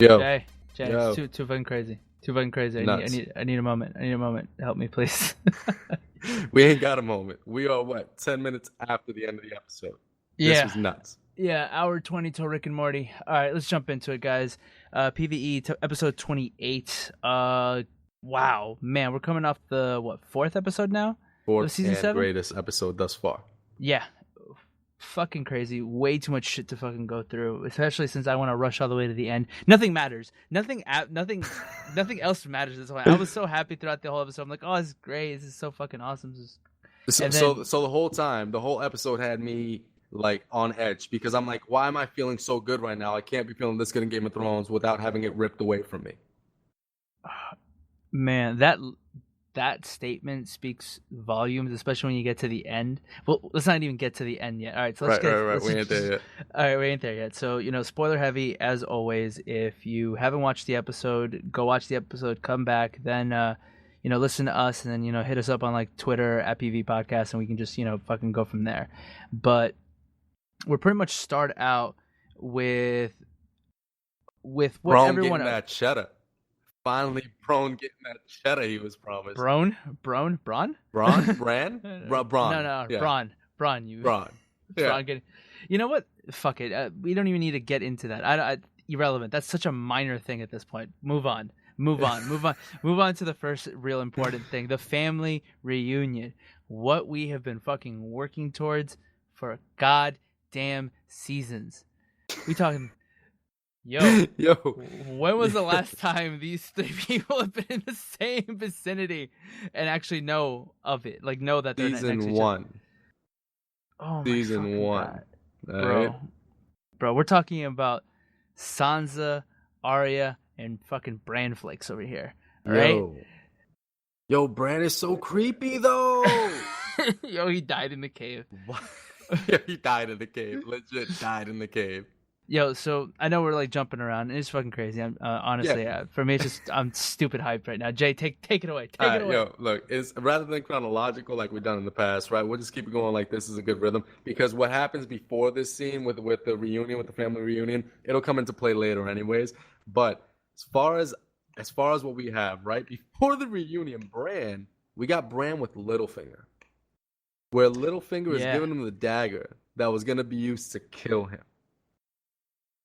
Yo, Jay, yo, it's too fucking crazy. Too fucking crazy. nuts. I need a moment. I need a moment. Help me, please. We ain't got a moment. We are what, 10 minutes after the end of the episode. This Yeah. was nuts. Yeah, hour 20 till Rick and Morty. All right, let's jump into it, guys. PvE episode 28. Wow, man, we're coming off the fourth episode now of Fourth season and 7. greatest episode thus far. Yeah, fucking crazy. Way too much shit to fucking go through, especially since I want to rush all the way to the end. Nothing matters. Nothing else matters this whole. I was so happy throughout the whole episode. I'm like, oh, this is great. This is so fucking awesome. So the whole time, the whole episode had me like on edge because I'm like, why am I feeling so good right now? I can't be feeling this good in Game of Thrones without having it ripped away from me. Man, that statement speaks volumes, especially when you get to the end. Well, let's not even get to the end yet. All right, so let's Right. We ain't there yet. All right, we ain't there yet. So, spoiler heavy as always. If you haven't watched the episode, go watch the episode, come back, then listen to us, and then hit us up on like Twitter at PvE Podcast, and we can just fucking go from there. But we're pretty much start out with what Braun everyone getting that cheddar. Finally, Braun getting that cheddar he was promised. Braun? Bran? No, Yeah. Braun. Braun. Yeah. Braun getting. You know what? Fuck it. We don't even need to get into that. Irrelevant. That's such a minor thing at this point. Move on Move on to the first real important thing, the family reunion. What we have been fucking working towards for goddamn seasons. We talking, yo, when was the last time these three people have been in the same vicinity and actually know of it? Like, know that they're next to each other? Season 1. Oh my Season 1. God. Bro, we're talking about Sansa, Arya, and fucking Bran Flakes over here. All right? Yo, Bran is so creepy though. Yo, he died in the cave. What? Yeah, he died in the cave. Legit died in the cave. Yo, so I know we're like jumping around. It's fucking crazy. I'm honestly, for me, it's just I'm stupid hyped right now. Jay, take it away. Take it away. Yo, look, it's rather than chronological like we've done in the past, right? We'll just keep it going like this is a good rhythm because what happens before this scene with the reunion, with the family reunion, it'll come into play later, anyways. But as far as what we have, right before the reunion, we got Bran with Littlefinger, where Littlefinger is giving him the dagger that was gonna be used to kill him.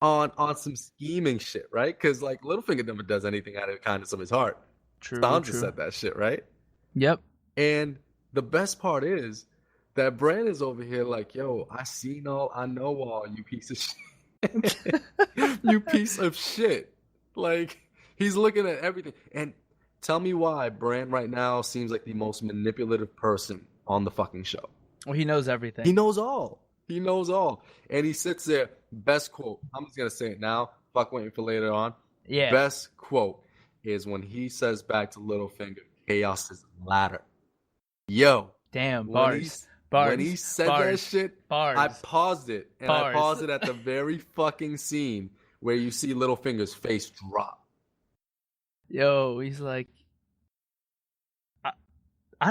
On some scheming shit, right? Because like Littlefinger never does anything out of the kindness of his heart. Sansa said that shit, right? Yep. And the best part is that Bran is over here like, yo, I know all, you piece of shit. You piece of shit. Like, he's looking at everything. And tell me why Bran right now seems like the most manipulative person on the fucking show. Well, he knows everything. He knows all. And he sits there. Best quote. I'm just going to say it now. Fuck waiting for later on. Yeah. Best quote is when he says back to Littlefinger, chaos is a ladder. Yo. Damn, bars. When he said that shit, I paused it. And I paused it at the very fucking scene where you see Littlefinger's face drop. Yo, he's like, I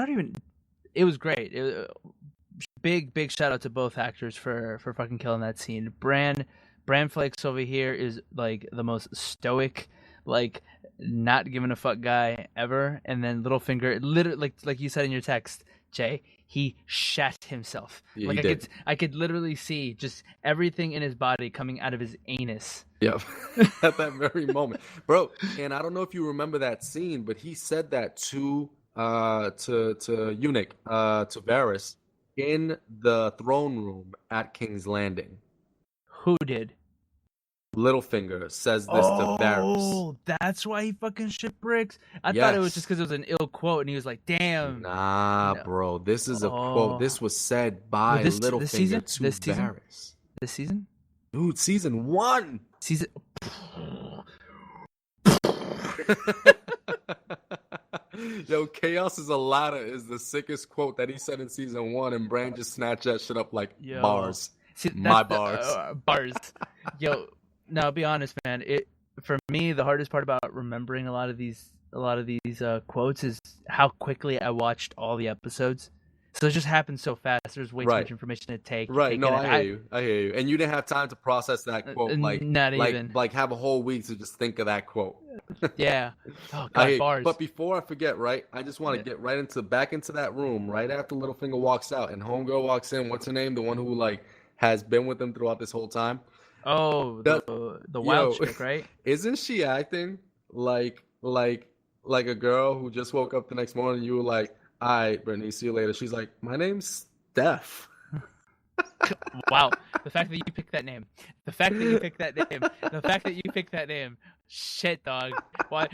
don't even. It was great. Big shout out to both actors for fucking killing that scene. Bran Flakes over here is like the most stoic, like not giving a fuck guy ever. And then Littlefinger, literally, like you said in your text, Jay, he shat himself. Yeah, like I could literally see just everything in his body coming out of his anus. Yep. At that very moment, bro. And I don't know if you remember that scene, but he said that to Eunuch, to Varys, in the throne room at King's Landing. Who did? Littlefinger says this to Varys. Oh, that's why he fucking shitbricks? I thought it was just because it was an ill quote, and he was like, damn. Nah, bro. This is a quote. This was said by Littlefinger to Varys. This season? Dude, season 1. Yo, chaos is a ladder is the sickest quote that he said in season 1, and Bran just snatched that shit up like bars. See, bars. Bars. Yo, now be honest, man. For me, the hardest part about remembering a lot of these quotes is how quickly I watched all the episodes. So it just happens so fast. There's way too Right. much information to take Right. in. No, I hear you. I hear you. And you didn't have time to process that quote, Not even. like have a whole week to just think of that quote. Yeah. Oh I hear God, you. bars. But before I forget, right? I just want to Yeah. get right back into that room right after Littlefinger walks out and Homegirl walks in. What's her name? The one who like has been with him throughout this whole time. Oh, That, the wild yo, chick, right? isn't she acting like a girl who just woke up the next morning? You were like, all right, Brittany, see you later. She's like, my name's Steph. Wow. The fact that you picked that name. The fact that you picked that name. The fact that you picked that name. Shit, dog. Why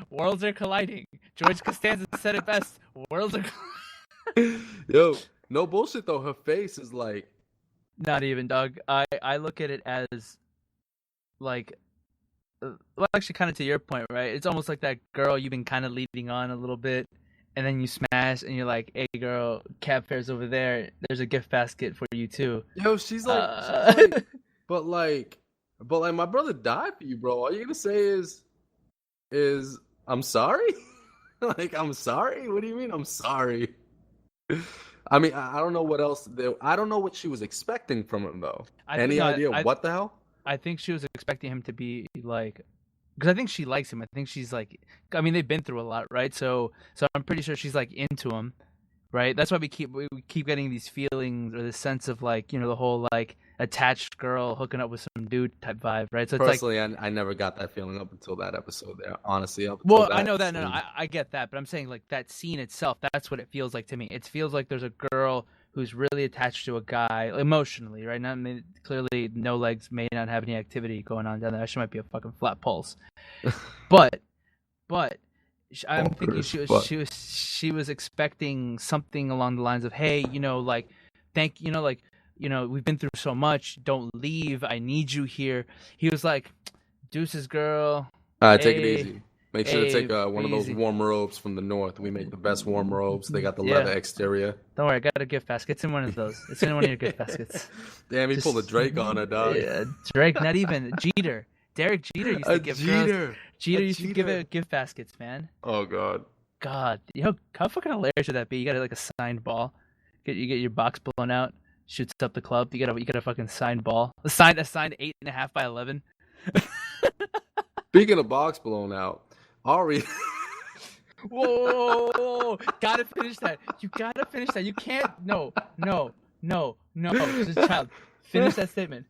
worlds are colliding. George Costanza said it best. Worlds are colliding. Yo, no bullshit though. Her face is like not even, dog. I look at it as like well, actually kind of to your point, right? It's almost like that girl you've been kind of leading on a little bit. And then you smash, and you're like, "Hey, girl, cab fare's over there. There's a gift basket for you too." Yo, she's like, but like, my brother died for you, bro. All you gonna say is, I'm sorry. Like, I'm sorry. What do you mean, I'm sorry? I mean, I don't know what else. I don't know what she was expecting from him, though. Any idea what the hell? I think she was expecting him to be like. Because I think she likes him. I think she's like, I mean, they've been through a lot, right? So I'm pretty sure she's like into him, right? That's why we keep getting these feelings or this sense of like, you know, the whole like attached girl hooking up with some dude type vibe, right? So it's personally, like, I never got that feeling up until that episode there. Honestly, I know that. No, I get that, but I'm saying like that scene itself. That's what it feels like to me. It feels like there's a girl who's really attached to a guy emotionally, right? Not clearly, no legs may not have any activity going on down there. She might be a fucking flat pulse, but I'm thinking she was expecting something along the lines of, hey, you know, like, we've been through so much. Don't leave. I need you here. He was like, deuces, girl. Take it easy. Make sure to take one of those warm robes from the north. We make the best warm robes. They got the leather exterior. Don't worry, I got a gift basket. It's in one of those. It's in one of your gift baskets. Damn, he pulled a Drake on her, dog. Yeah, Drake, not even. Jeter. Derek Jeter used to give girls. Jeter used to give gift baskets, man. Oh, God. God. You know, how fucking hilarious would that be? You got like a signed ball. You get your box blown out. Shoots up the club. You got a fucking signed ball. A signed 8.5 by 11. Speaking of box blown out, Ari. Whoa! Gotta finish that. You gotta finish that. You can't. No. This is a child. Finish that statement.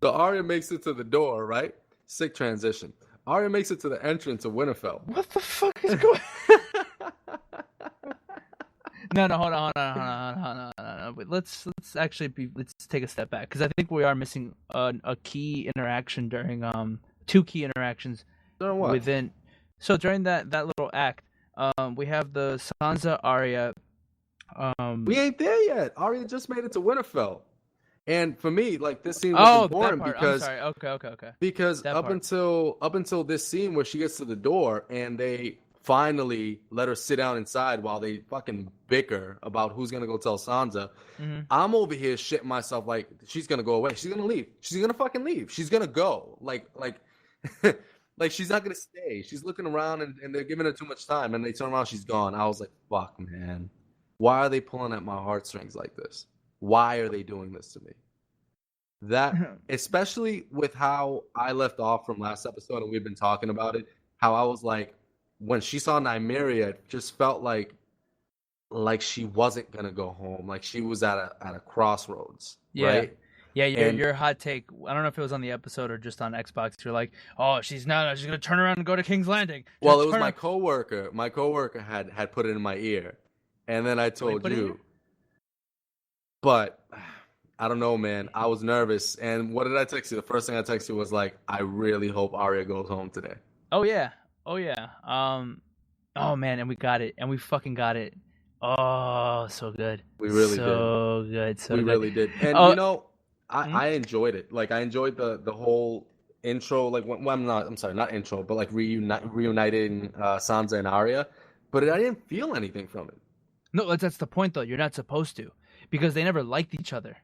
So Arya makes it to the door, right? Sick transition. Arya makes it to the entrance of Winterfell. What the fuck is going? No, hold on. Wait, let's take a step back because I think we are missing a key interaction during two key interactions within. So during that little act, we have the Sansa Arya. We ain't there yet. Arya just made it to Winterfell, and for me, like this scene was important because I'm sorry. Okay. Because up until this scene where she gets to the door and they finally let her sit down inside while they fucking bicker about who's gonna go tell Sansa. Mm-hmm. I'm over here shitting myself like she's gonna go away. She's gonna leave. She's gonna fucking leave. She's gonna go. Like like she's not gonna stay. She's looking around and they're giving her too much time and they turn around, she's gone. I was like, fuck, man. Why are they pulling at my heartstrings like this? Why are they doing this to me? That, especially with how I left off from last episode and we've been talking about it, how I was like, when she saw Nymeria, it just felt like she wasn't gonna go home, like she was at a crossroads, right? Yeah, your hot take. I don't know if it was on the episode or just on Xbox. You're like, oh, she's gonna turn around and go to King's Landing. Well, it was my coworker. My coworker had put it in my ear, and then I told you. But I don't know, man. I was nervous, and what did I text you? The first thing I texted you was like, I really hope Arya goes home today. Oh yeah. Oh man, and we got it, and we fucking got it. Oh, so good. We really did. So good. We really did. And you know, I enjoyed it. Like I enjoyed the whole intro. Like not intro, but like reuniting Sansa and Arya. But I didn't feel anything from it. No, that's the point though. You're not supposed to, because they never liked each other.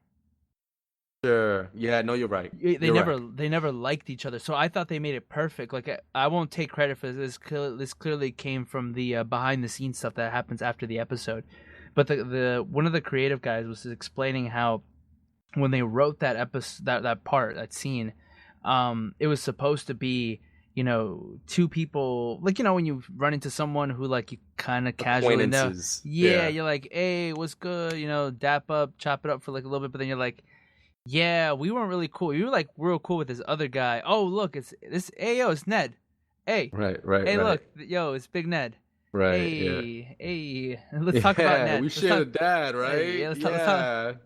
Sure. Yeah. No, you're right. They never liked each other. So I thought they made it perfect. Like I won't take credit for this. This clearly came from the behind the scenes stuff that happens after the episode. But the one of the creative guys was explaining how when they wrote that episode, that scene, it was supposed to be, two people, like, when you run into someone who, like, you kind of casually know. Acquaintances. Yeah, you're like, hey, what's good? Dap up, chop it up for like a little bit, but then you're like, yeah, we weren't really cool. We were like real cool with this other guy. Oh, look, it's this. Hey, yo, it's Ned. Hey, Right. hey, look, yo, it's Big Ned. Right. Yeah. Hey, let's talk about Ned. We shared a dad, right? Hey, yeah, let's talk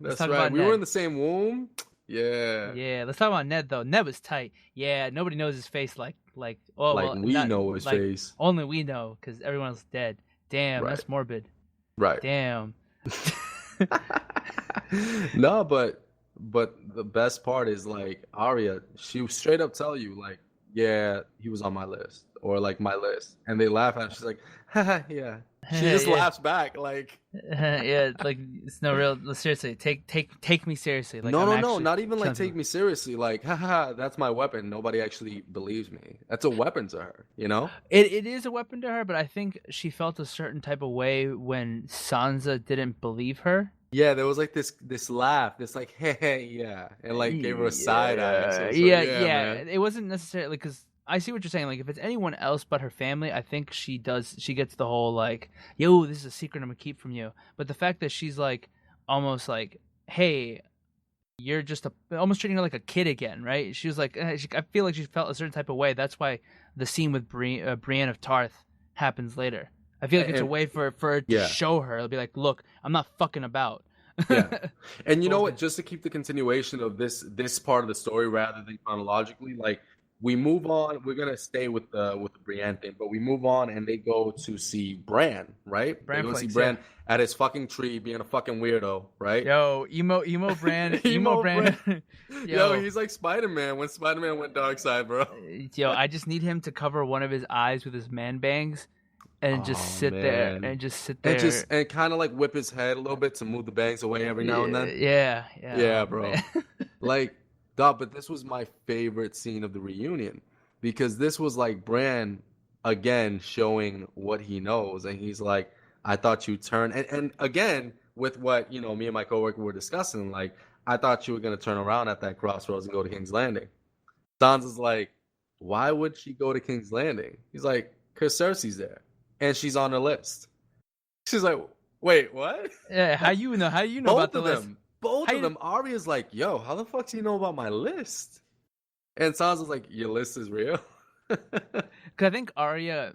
that's about right. We Ned. were in the same womb. Yeah. Yeah, let's talk about Ned though. Ned was tight. Yeah, nobody knows his face like we know his face. Only we know because everyone else is dead. Damn, Right. that's morbid. Right. Damn. No, but the best part is, like, Arya, she would straight up tell you, like, yeah, he was on my list, or like my list, and they laugh at her. She's like, haha, yeah. She just Yeah. laughs back, like, Yeah, like it's no real. Seriously, take me seriously. Like, no, not even like take me seriously. Like, haha, that's my weapon. Nobody actually believes me. That's a weapon to her, It is a weapon to her, but I think she felt a certain type of way when Sansa didn't believe her. Yeah, there was like this laugh, this like, hey, yeah, and like gave her a side eye. So Yeah. man. It wasn't necessarily because I see what you're saying. Like, if it's anyone else but her family, I think she gets the whole like, yo, this is a secret I'm gonna keep from you. But the fact that she's like almost like, hey, you're just almost treating her like a kid again, right? She was like, I feel like she felt a certain type of way. That's why the scene with Brienne of Tarth happens later. I feel like it's a way for her to show her. It'll be like, look, I'm not fucking about. Yeah. And you know what? Just to keep the continuation of this part of the story rather than chronologically, like, we move on. We're gonna stay with the Brienne thing, but we move on and they go to see Bran, right? They go see Bran at his fucking tree being a fucking weirdo, right? Yo, emo Bran, emo Bran. Yo, he's like Spider-Man when Spider-Man went dark side, bro. Yo, I just need him to cover one of his eyes with his man bangs. And just sit there and kind of like whip his head a little bit to move the bangs away every now and then. Yeah, bro. Like, but this was my favorite scene of the reunion because this was like Bran again showing what he knows, and he's like, I thought you'd turn, and again with what me and my coworker were discussing, like, I thought you were gonna turn around at that crossroads and go to King's Landing. Sansa's like, why would she go to King's Landing? He's like, because Cersei's there. And she's on the list. She's like, wait, what? Yeah, how you know about the list? Both of them. Arya's like, yo, how the fuck do you know about my list? And Sansa's like, your list is real? Because I think Arya,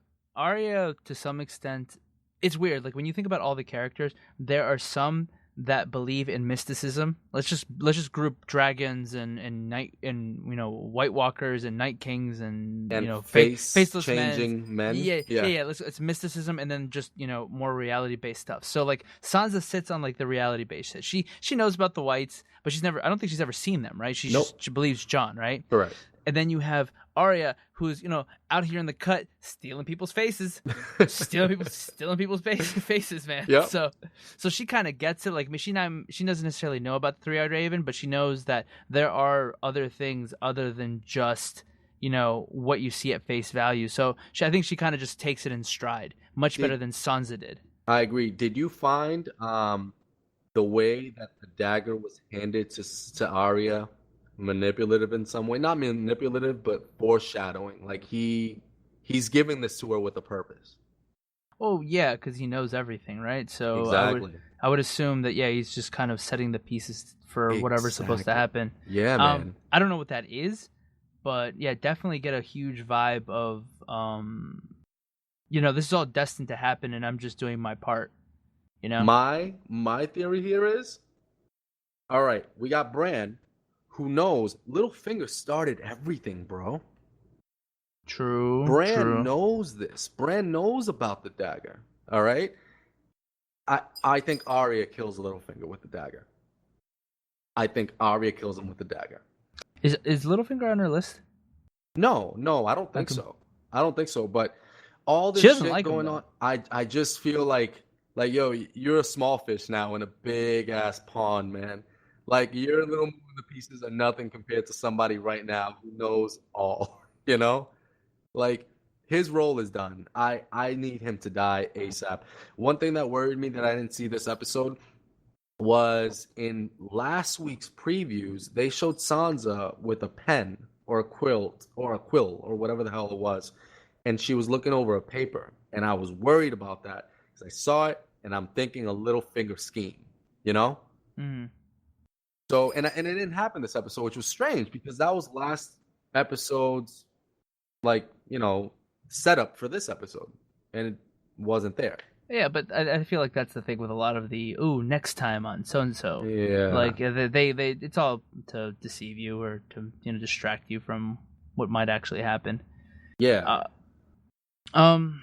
to some extent, it's weird. Like, when you think about all the characters, there are some that believe in mysticism. Let's just group dragons and night and White Walkers and Night Kings and faceless changing men. Yeah. It's mysticism and then just more reality based stuff. So like Sansa sits on like the reality based shit. She knows about the Whites, but I don't think she's ever seen them. Right? She believes Jon. Right? Correct. And then you have Arya, who's out here in the cut, stealing people's faces, stealing people's faces, man. Yep. So she kind of gets it. Like, she doesn't necessarily know about the Three-Eyed Raven, but she knows that there are other things other than just what you see at face value. So I think she kind of just takes it in stride, much better than Sansa did. I agree. Did you find the way that the dagger was handed to Arya manipulative in some way? Not manipulative, but foreshadowing. Like, he's giving this to her with a purpose. Oh yeah, because he knows everything, right? So exactly. I would assume that he's just kind of setting the pieces for whatever's supposed to happen. Yeah, man. I don't know what that is, but yeah, definitely get a huge vibe of this is all destined to happen, and I'm just doing my part. My theory here is, all right, we got Bran, who knows Littlefinger started everything, bro. True. Bran knows this. Bran knows about the dagger. All right. I think Arya kills Littlefinger with the dagger. I think Arya kills him with the dagger. Is Littlefinger on her list? No, I don't think so. I don't think so. But all this shit going on, I just feel like yo, you're a small fish now in a big ass pond, man. Like, your little moving pieces are nothing compared to somebody right now who knows all. Like, his role is done. I need him to die ASAP. One thing that worried me that I didn't see this episode was in last week's previews, they showed Sansa with a pen or a quilt or a quill or whatever the hell it was, and she was looking over a paper, and I was worried about that because I saw it and I'm thinking a little finger scheme, you know? Mm-hmm. So, and it didn't happen this episode, which was strange because that was last episode's, like, you know, setup for this episode, and it wasn't there. Yeah, but I feel like that's the thing with a lot of the next time on so and so. Yeah, like they it's all to deceive you or to distract you from what might actually happen. Yeah. And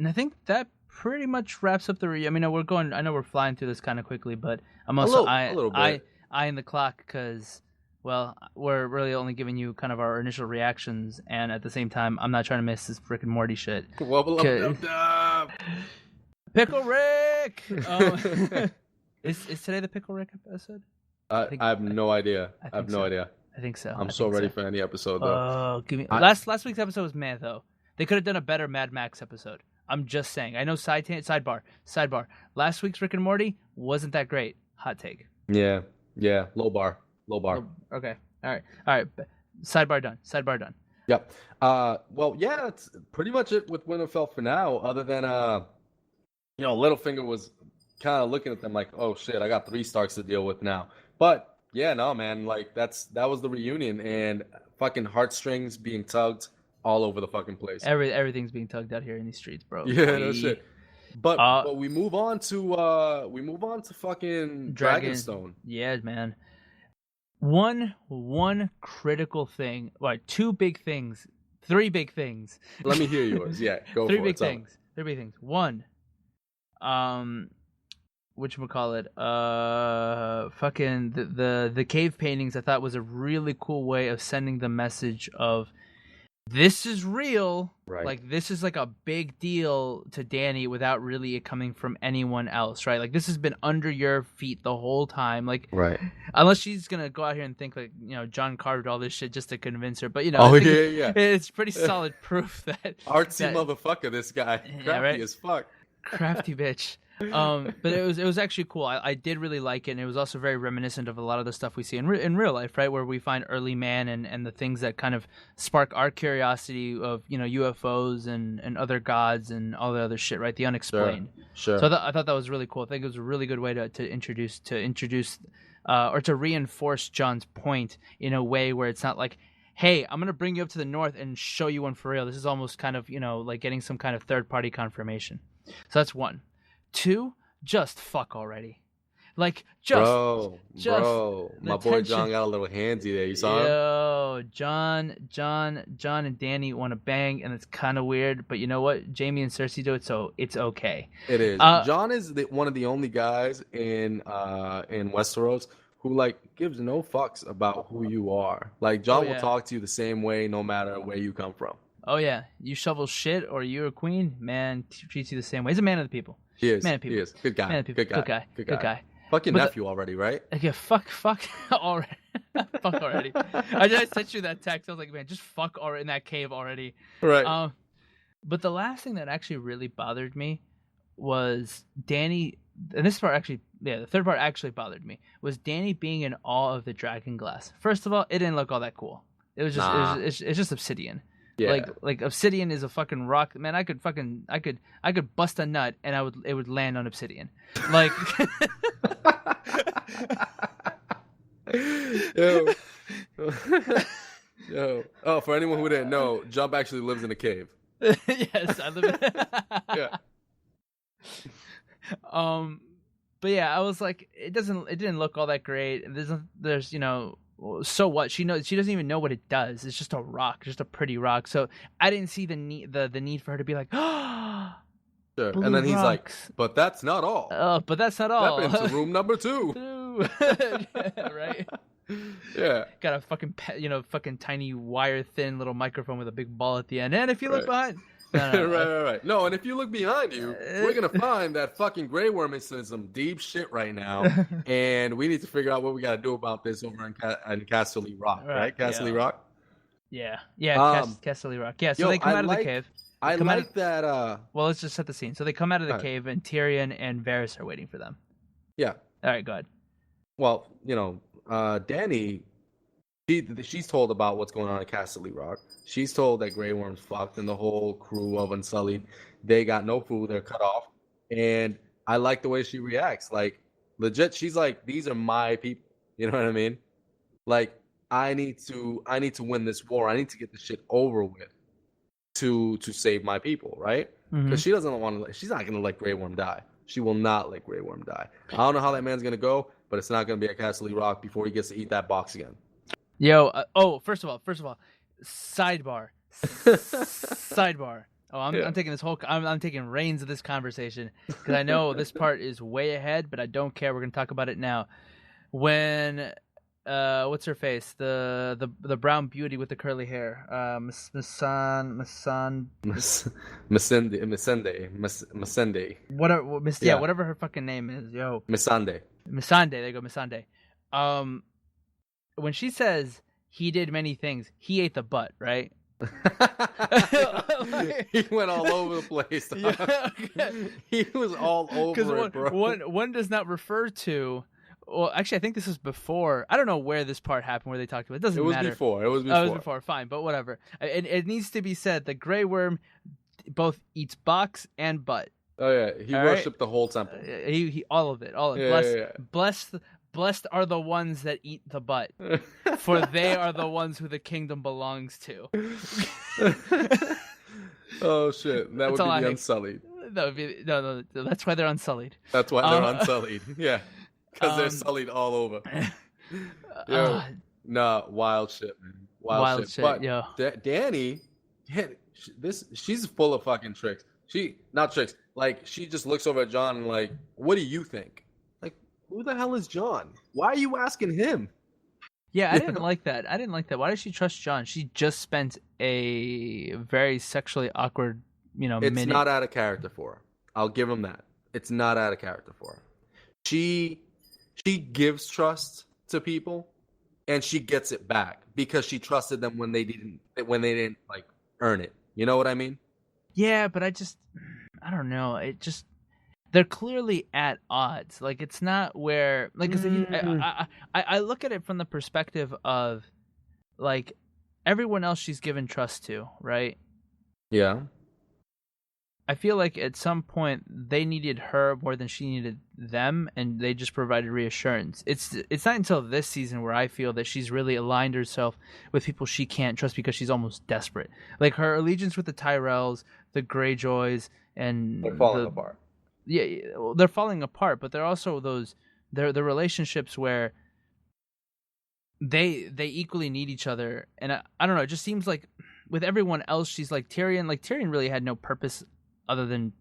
I think that pretty much wraps up the I mean, I know we're flying through this kind of quickly, but I'm also a little bit. eyeing the clock because, well, we're really only giving you kind of our initial reactions, and at the same time, I'm not trying to miss this Rick and Morty shit. Wubble up. Pickle Rick. Is today the Pickle Rick episode? I have no idea. I have no idea. I think so. I'm so ready for any episode though. Oh, give me last week's episode was meh though. They could have done a better Mad Max episode. I'm just saying. I know sidebar. Last week's Rick and Morty wasn't that great. Hot take. Yeah. Low bar. Okay. All right. Sidebar done. Yep. Well, yeah, that's pretty much it with Winterfell for now. Other than Littlefinger was kind of looking at them like, oh shit, I got 3 Starks to deal with now. But yeah, no, man, like that was the reunion and fucking heartstrings being tugged all over the fucking place. Everything's being tugged out here in these streets, bro. Yeah, no shit. But we move on to fucking Dragonstone. Yeah, man. One critical thing, 2 big things, 3 big things. Let me hear yours. Yeah, go 3 for big it. things. 3 big things. One, whatchamacallit, fucking the cave paintings I thought was a really cool way of sending the message of this is real. Right. Like this is like a big deal to Dany without really it coming from anyone else, right? Like this has been under your feet the whole time. Like right. Unless she's gonna go out here and think like, John carved all this shit just to convince her. But it's pretty solid proof that artsy motherfucker, this guy. Crafty as fuck. Crafty bitch. But it was actually cool. I did really like it, and it was also very reminiscent of a lot of the stuff we see in real life, right? Where we find early man and the things that kind of spark our curiosity of UFOs and other gods and all the other shit, right? The unexplained. Sure. So I thought that was really cool. I think it was a really good way to introduce or to reinforce John's point in a way where it's not like, hey, I'm gonna bring you up to the north and show you one for real. This is almost kind of like getting some kind of third party confirmation. So that's one. 2, just fuck already. Like, bro, my boy tension. John got a little handsy there. You saw him? Yo, John and Dany want to bang, and it's kind of weird. But you know what? Jaime and Cersei do it, so it's okay. It is. John is one of the only guys in Westeros who like gives no fucks about who you are. Like John will talk to you the same way no matter where you come from. Oh yeah, you shovel shit or you're a queen, man, treats you the same way. He's a man of the people. He is. Man of people. He is. Good guy. Man of people. Good guy. Fuck your nephew already, right? Yeah, fuck already. Fuck already. I just sent you that text. I was like, man, just fuck already in that cave already. Right. But the last thing that actually really bothered me was Dany, and this part actually, the third part actually bothered me, was Dany being in awe of the dragon glass. First of all, it didn't look all that cool. It was just it's just obsidian. Yeah. Like obsidian is a fucking rock. Man, I could bust a nut and it would land on obsidian. Like Yo. Oh, for anyone who didn't know, Jump actually lives in a cave. Yes, I live in Yeah. But yeah, I was like, it didn't look all that great. There's so what? She doesn't even know what it does. It's just a rock, just a pretty rock. So I didn't see the need for her to be like, oh, sure. And then he's like, but that's not all. But that's not all. Step into room number 2. Yeah, right. Yeah. Got a fucking fucking tiny wire thin little microphone with a big ball at the end. And if you look behind. No. Right. No, and if you look behind you, we're going to find that fucking Grey Worm is in some deep shit right now. And we need to figure out what we got to do about this over in Casterly Rock, right? Casterly Rock? Yeah. Casterly Rock. Yeah, so they come out of the cave. I come out like that. Well, let's just set the scene. So they come out of the All right. cave, and Tyrion and Varys are waiting for them. Yeah. All right, go ahead. Well, Dany, she's told about what's going on at Castle Rock. She's told that Grey Worm's fucked, and the whole crew of Unsullied, they got no food, they're cut off. And I like the way she reacts. Like, legit, she's like, these are my people. You know what I mean? Like, I need to win this war. I need to get this shit over with to save my people, right? Because she doesn't want to. She's not gonna let Grey Worm die. She will not let Grey Worm die. I don't know how that man's gonna go, but it's not gonna be at Castle Rock before he gets to eat that box again. Yo, first of all, sidebar. Oh, I'm taking this whole. I'm taking reins of this conversation because I know this part is way ahead, but I don't care. We're gonna talk about it now. When, what's her face? The brown beauty with the curly hair. Masende. Whatever her fucking name is. Yo. Missandei. There you go, Missandei. When she says he did many things, he ate the butt, right? He went all over the place. Yeah, okay. He was all over it, bro. One does not refer to. Well, actually, I think this was before. I don't know where this part happened, where they talked about it. It doesn't matter. It was before. Oh, it was before. Fine, but whatever. It needs to be said that Grey Worm both eats box and butt. Oh yeah, he worshipped the whole temple. He all of it. All of it. Blessed are the ones that eat the butt, for they are the ones who the kingdom belongs to. Oh shit, that would be the Unsullied. That would be no. That's why they're Unsullied. That's why they're Unsullied. Yeah, because they're sullied all over. Wild shit, man. Wild shit. But yo. Dany, she's full of fucking tricks. Not tricks. Like, she just looks over at Jon and like, what do you think? Who the hell is Jon? Why are you asking him? Yeah, I didn't like that. Why does she trust Jon? She just spent a very sexually awkward, It's not out of character for her. I'll give him that. It's not out of character for her. She gives trust to people, and she gets it back because she trusted them when they didn't like earn it. You know what I mean? Yeah, but I don't know. They're clearly at odds. Like, it's not where, like, I look at it from the perspective of, like, everyone else she's given trust to, right? Yeah. I feel like at some point they needed her more than she needed them, and they just provided reassurance. It's not until this season where I feel that she's really aligned herself with people she can't trust because she's almost desperate. Like, her allegiance with the Tyrells, the Greyjoys, and they're falling apart. Yeah, well, they're falling apart, but they're also they're the relationships where they equally need each other. And I don't know, it just seems like with everyone else she's like Tyrion. Like, Tyrion really had no purpose other than,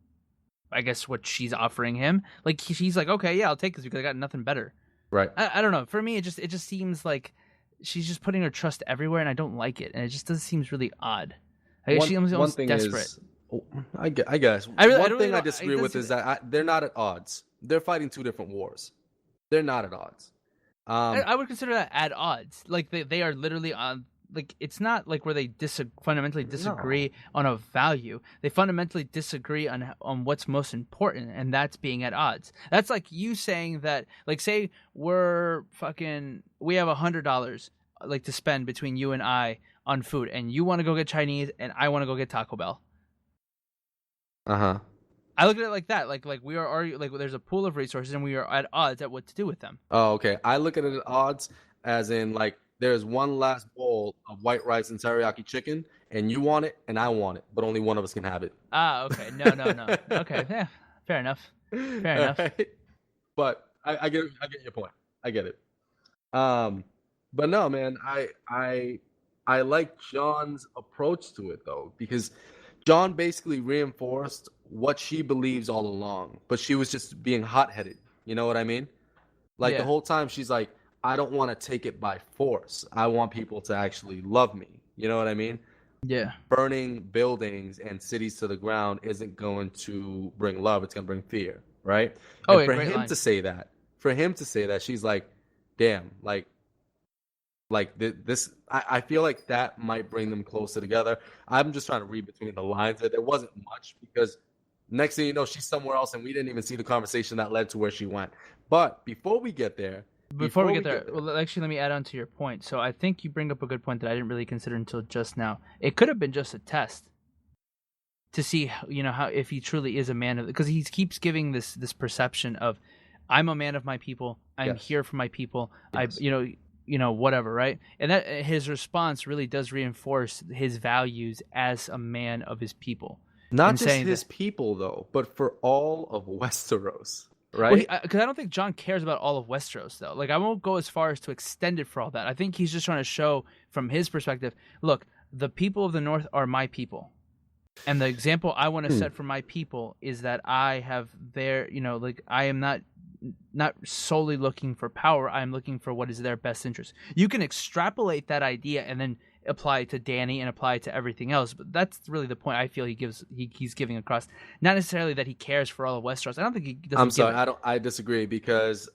I guess, what she's offering him. Like, she's like, okay, yeah, I'll take this because I got nothing better. Right. I don't know. For me, it just seems like she's just putting her trust everywhere, and I don't like it. And it just seems really odd. She almost desperate. I guess. One thing I disagree with is that they're not at odds. They're fighting two different wars. They're not at odds. I would consider that at odds. Like, they are literally on. Like, it's not like where they fundamentally disagree on a value. They fundamentally disagree on what's most important, and that's being at odds. That's like you saying that, like, say we have $100 like to spend between you and I on food, and you want to go get Chinese, and I want to go get Taco Bell. I look at it like that. Like we are like there's a pool of resources, and we are at odds at what to do with them. Oh, okay. I look at it at odds as in, like, there's one last bowl of white rice and teriyaki chicken, and you want it, and I want it, but only one of us can have it. Ah, okay. No. Okay, yeah, fair enough. Right. But I get your point. I get it. But no, man, I like Jon's approach to it though, because Jon basically reinforced what she believes all along, but she was just being hot-headed. You know what I mean? Like, the whole time she's like, I don't want to take it by force. I want people to actually love me. You know what I mean? Yeah. Burning buildings and cities to the ground isn't going to bring love. It's going to bring fear, right? And for him to say that, she's like, damn, like Like this, I feel like that might bring them closer together. I'm just trying to read between the lines. There wasn't much because next thing you know, she's somewhere else, and we didn't even see the conversation that led to where she went. But before we get there, Before we get there, well, actually, let me add on to your point. So I think you bring up a good point that I didn't really consider until just now. It could have been just a test to see, how if he truly is a man of, because he keeps giving this perception of, I'm a man of my people. I'm here for my people. Yes. Whatever, right? And that his response really does reinforce his values as a man of his people. Not just his people, though, but for all of Westeros. Right? Because I don't think Jon cares about all of Westeros, though. Like, I won't go as far as to extend it for all that. I think he's just trying to show, from his perspective, look, the people of the North are my people. And the example I want to set for my people is that I have their, I am not solely looking for power. I'm looking for what is their best interest. You can extrapolate that idea and then apply it to Dany and apply it to everything else, but that's really the point I feel he's giving across. Not necessarily that he cares for all of Westeros. I don't think he doesn't. I'm sorry, I disagree because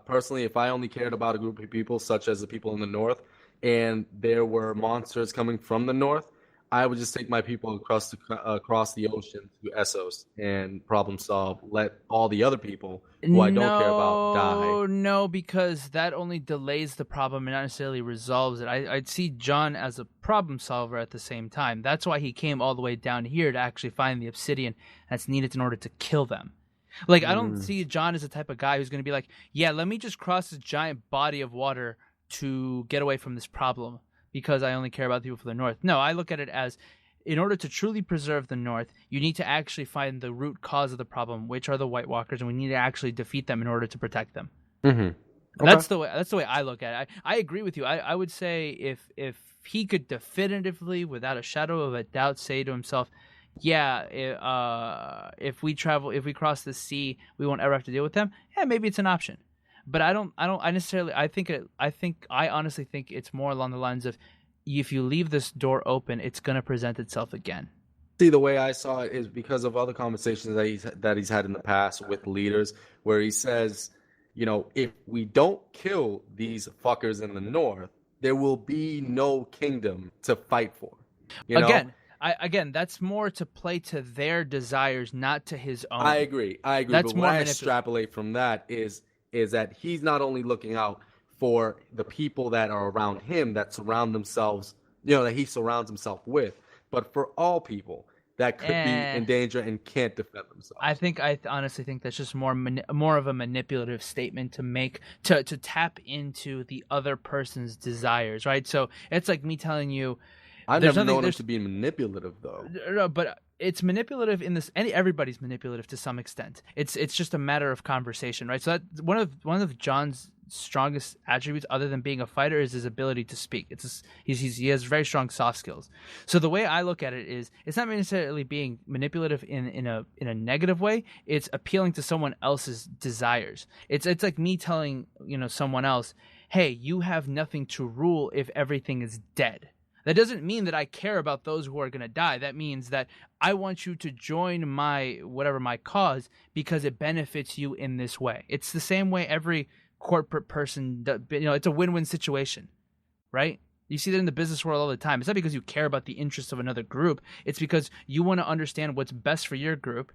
personally, if I only cared about a group of people, such as the people in the North, and there were monsters coming from the North, I would just take my people across the ocean to Essos and problem solve. Let all the other people who I don't care about die. No, because that only delays the problem and not necessarily resolves it. I'd see Jon as a problem solver at the same time. That's why he came all the way down here to actually find the obsidian that's needed in order to kill them. Like, I don't see Jon as the type of guy who's going to be like, yeah, let me just cross this giant body of water to get away from this problem, because I only care about the people from the North. No, I look at it as, in order to truly preserve the North, you need to actually find the root cause of the problem, which are the White Walkers, and we need to actually defeat them in order to protect them. Mm-hmm. Okay. That's the way I look at it. I agree with you. I would say if he could definitively, without a shadow of a doubt, say to himself, yeah, if we cross the sea, we won't ever have to deal with them. Yeah, maybe it's an option. But I honestly think it's more along the lines of, if you leave this door open, it's going to present itself again. See, the way I saw it is because of other conversations that he's had in the past with leaders, where he says, if we don't kill these fuckers in the North, there will be no kingdom to fight for. Again, that's more to play to their desires, not to his own. I agree. That's but what I extrapolate from that is that he's not only looking out for the people that are around him, that surround themselves, that he surrounds himself with, but for all people that could be in danger and can't defend themselves. I honestly think that's just more of a manipulative statement to make, to tap into the other person's desires, right? So it's like me telling you, I've never known him to be manipulative, though. No, but it's manipulative in this. Everybody's manipulative to some extent. It's just a matter of conversation, right? So that one of Jon's strongest attributes, other than being a fighter, is his ability to speak. He has very strong soft skills. So the way I look at it is, it's not necessarily being manipulative in a negative way. It's appealing to someone else's desires. It's like me telling someone else, hey, you have nothing to rule if everything is dead. That doesn't mean that I care about those who are going to die. That means that I want you to join my cause because it benefits you in this way. It's the same way every corporate person, it's a win-win situation, right? You see that in the business world all the time. It's not because you care about the interests of another group. It's because you want to understand what's best for your group.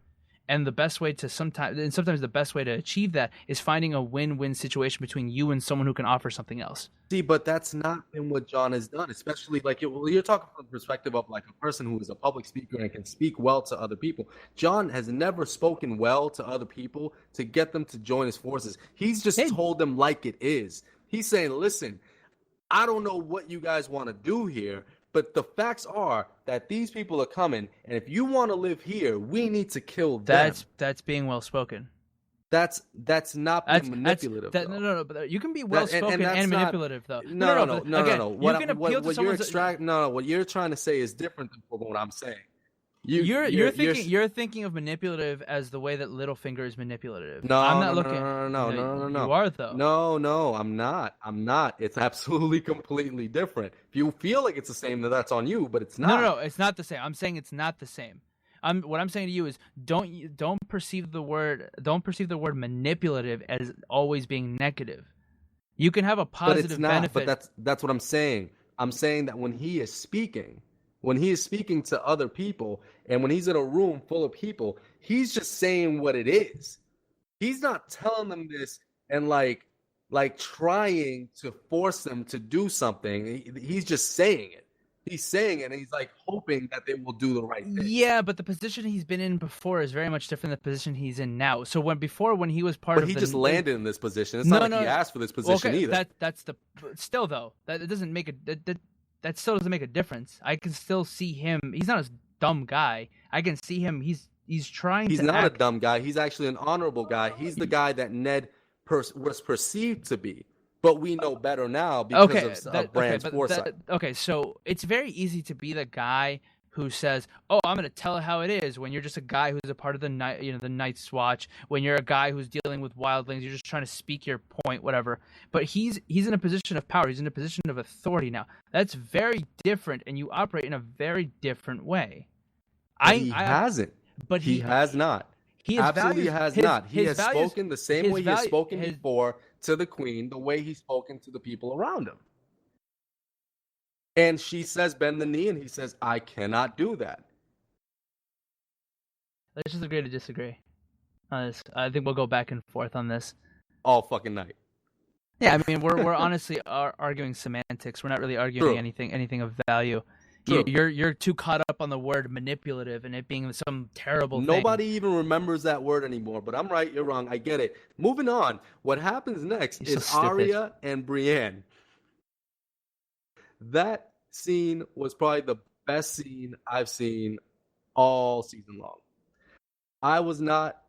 And the best way to sometimes the best way to achieve that is finding a win-win situation between you and someone who can offer something else. See, but that's not been what Jon has done, especially you're talking from the perspective of like a person who is a public speaker and can speak well to other people. Jon has never spoken well to other people to get them to join his forces. He's just told them like it is. He's saying, listen, I don't know what you guys want to do here, but the facts are that these people are coming, and if you want to live here, we need to kill them. That's being well spoken. That's not being manipulative. No. But you can be well spoken and manipulative, though. No. What you're trying to say is different than what I'm saying. You're thinking of manipulative as the way that Littlefinger is manipulative. No, I'm not No. You are, though. No, I'm not. It's absolutely completely different. If you feel like it's the same, then that's on you, but it's not. No, it's not the same. I'm saying it's not the same. What I'm saying to you is don't perceive the word manipulative as always being negative. You can have a But it's positive not. But benefit. that's what I'm saying. I'm saying that when he is speaking to other people, and when he's in a room full of people, he's just saying what it is. He's not telling them this and like trying to force them to do something. He's just saying it. He's saying it, and he's like hoping that they will do the right thing. Yeah, but the position he's been in before is very much different than the position he's in now. So when he was part But of he the just landed in this position. It's No, not like no. he asked for this position Okay, either. that's the still though that it doesn't make a that still doesn't make a difference. I can still see him. He's not a dumb guy. I can see him. He's trying He's to not act. a dumb guy. He's actually an honorable guy. He's the guy that Ned was perceived to be. But we know better now because of Brand's foresight. Okay, so it's very easy to be the guy who says, "Oh, I'm going to tell it how it is." When you're just a guy who's a part of the night, the Night's Watch. When you're a guy who's dealing with wildlings, you're just trying to speak your point, whatever. But he's in a position of power. He's in a position of authority now. That's very different, and you operate in a very different way. He hasn't. But he has not. He absolutely has not. He has spoken the same way he has spoken before to the queen, the way he's spoken to the people around him. And she says, bend the knee, and he says, I cannot do that. Let's just agree to disagree on this. I think we'll go back and forth on this all fucking night. Yeah, I mean, we're honestly arguing semantics. We're not really arguing anything of value. You're too caught up on the word manipulative and it being some terrible thing. Nobody even remembers that word anymore, but I'm right, you're wrong. I get it. Moving on. What happens next is Arya and Brienne. That scene was probably the best scene I've seen all season long. I was not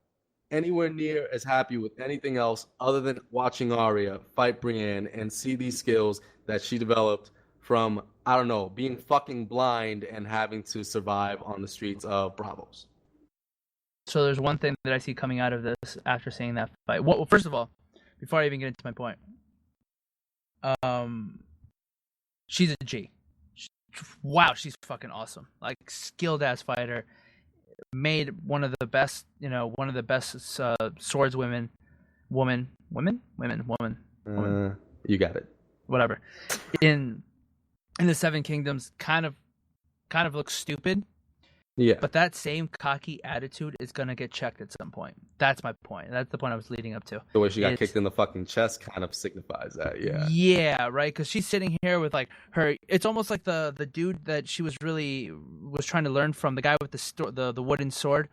anywhere near as happy with anything else other than watching Arya fight Brienne and see these skills that she developed from, I don't know, being fucking blind and having to survive on the streets of Braavos. So there's one thing that I see coming out of this after seeing that fight. Well, first of all, before I even get into my point, she's a G. Wow, she's fucking awesome. Like, skilled ass fighter. Made one of the best swordswomen. Woman. You got it. Whatever. In the Seven Kingdoms, kind of looks stupid. Yeah. But that same cocky attitude is gonna get checked at some point. That's my point. That's the point I was leading up to. The way she got kicked in the fucking chest kind of signifies that. Yeah. Yeah, right. Because she's sitting here with like her. It's almost like the dude that she was trying to learn from, the guy with the wooden sword.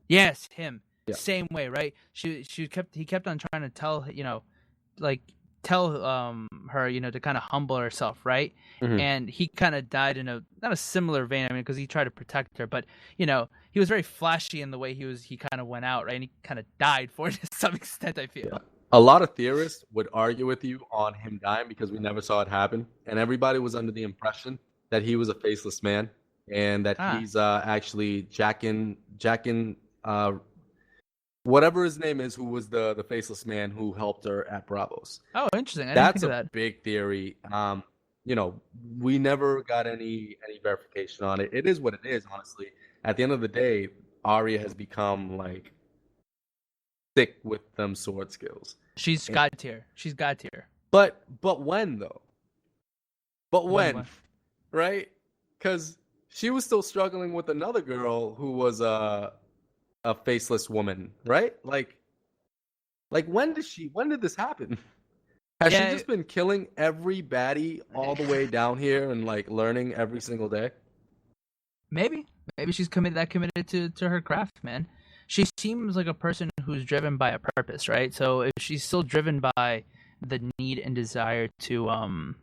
Yes, him. Yeah. Same way, right? He kept on trying to tell her, to kind of humble herself, right? Mm-hmm. And he kind of died in not a similar vein, I mean, because he tried to protect her, but he was very flashy in the way he kind of went out, right? And he kind of died for it to some extent, I feel. Yeah. A lot of theorists would argue with you on him dying because we never saw it happen, and everybody was under the impression that he was a faceless man and that he's actually jacking whatever his name is, who was the faceless man who helped her at Braavos. Oh, interesting. That's a big theory. We never got any verification on it. It is what it is, honestly. At the end of the day, Arya has become like thick with them sword skills. She's god tier. But when though? But when? Right? Because she was still struggling with another girl who was a faceless woman, right? Like when did this happen? Has she just been killing every baddie all the way down here and like learning every single day? Maybe she's committed to her craft, man. She seems like a person who's driven by a purpose, right? So if she's still driven by the need and desire to want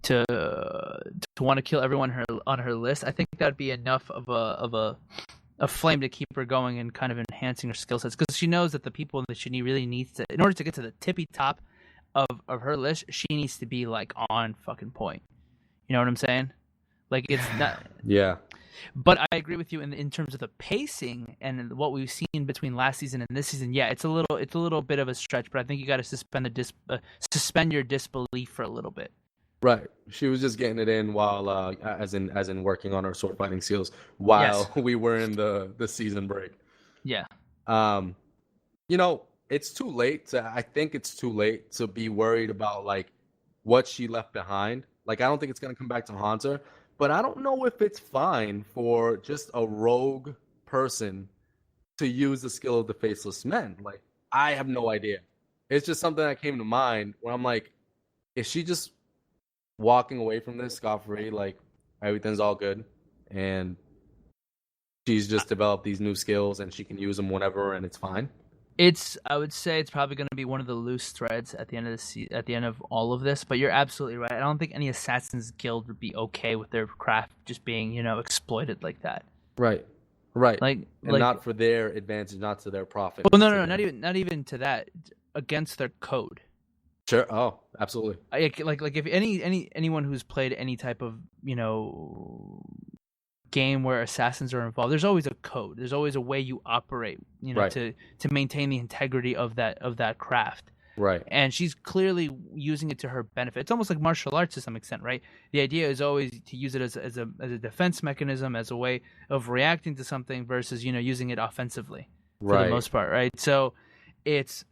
to kill everyone on her list, I think that'd be enough of a flame to keep her going and kind of enhancing her skill sets, because she knows that the people that she really needs to, in order to get to the tippy top of her list, she needs to be like on fucking point. You know what I'm saying? Like, it's not. Yeah. But I agree with you in terms of the pacing and what we've seen between last season and this season. Yeah, it's a little bit of a stretch, but I think you got to suspend your disbelief for a little bit. Right. She was just getting it in while, as in working on her sword fighting skills while we were in the season break. Yeah. it's too late to. I think it's too late to be worried about like what she left behind. Like I don't think it's gonna come back to haunt her. But I don't know if it's fine for just a rogue person to use the skill of the Faceless Men. Like I have no idea. It's just something that came to mind where I'm like, is she just walking away from this scot-free, like everything's all good, and she's just developed these new skills and she can use them whenever and it's fine? I would say it's probably going to be one of the loose threads at the end of at the end of all of this. But you're absolutely right. I don't think any Assassin's Guild would be okay with their craft just being, exploited like that. Right. And Like not for their advantage, not to their profit. Well, no, not even to that. Against their code. Sure. Oh, absolutely. Like if anyone who's played any type of game where assassins are involved, there's always a code. There's always a way you operate, right. to maintain the integrity of that craft. Right. And she's clearly using it to her benefit. It's almost like martial arts to some extent, right? The idea is always to use it as a defense mechanism, as a way of reacting to something versus, using it offensively for the most part, right? So it's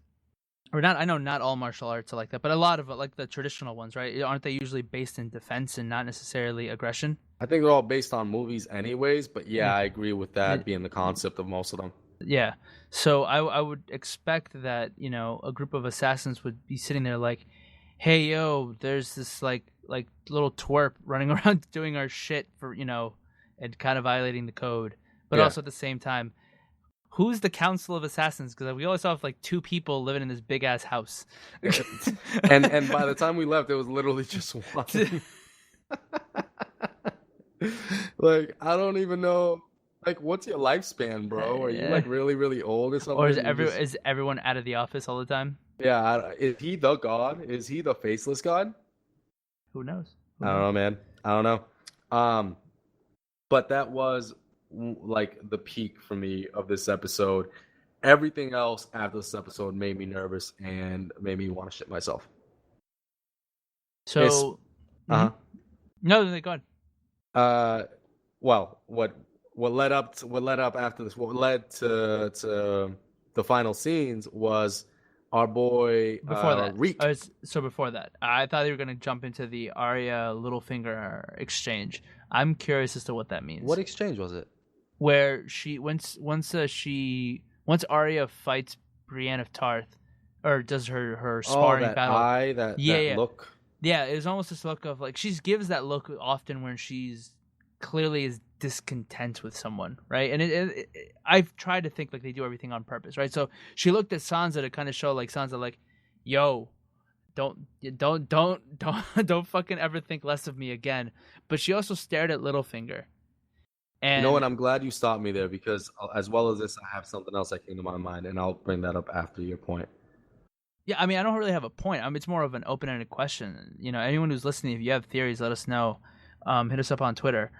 or not. I know not all martial arts are like that, but a lot of it, like the traditional ones, right? Aren't they usually based in defense and not necessarily aggression? I think they're all based on movies anyways, but yeah, I agree with that being the concept of most of them. Yeah. So I would expect that, a group of assassins would be sitting there like, hey, yo, there's this like little twerp running around doing our shit for, and kind of violating the code. But also at the same time, who's the Council of Assassins? Because we always saw like two people living in this big ass house. and by the time we left, it was literally just one. Like, I don't even know. Like, what's your lifespan, bro? Are you like really, really old or something? Or is everyone out of the office all the time? Yeah. Is he the god? Is he the faceless god? Who knows? I don't know, man. I don't know. But that was like the peak for me of this episode. Everything else after this episode made me nervous and made me want to shit myself. So, no, go ahead. Well, what led up after this? What led to the final scenes was our boy before that. Reek. So before that, I thought you were gonna jump into the Arya Littlefinger exchange. I'm curious as to what that means. What exchange was it? Where once Arya fights Brienne of Tarth, or does her sparring battle. That look. Yeah, it was almost this look of like she gives that look often when she's clearly is discontent with someone, right? And I've tried to think like they do everything on purpose, right? So she looked at Sansa to kind of show like Sansa like, yo, don't fucking ever think less of me again. But she also stared at Littlefinger. And you know what? I'm glad you stopped me there because as well as this, I have something else that came to my mind, and I'll bring that up after your point. Yeah, I mean, I don't really have a point. It's more of an open-ended question. Anyone who's listening, if you have theories, let us know. Hit us up on Twitter.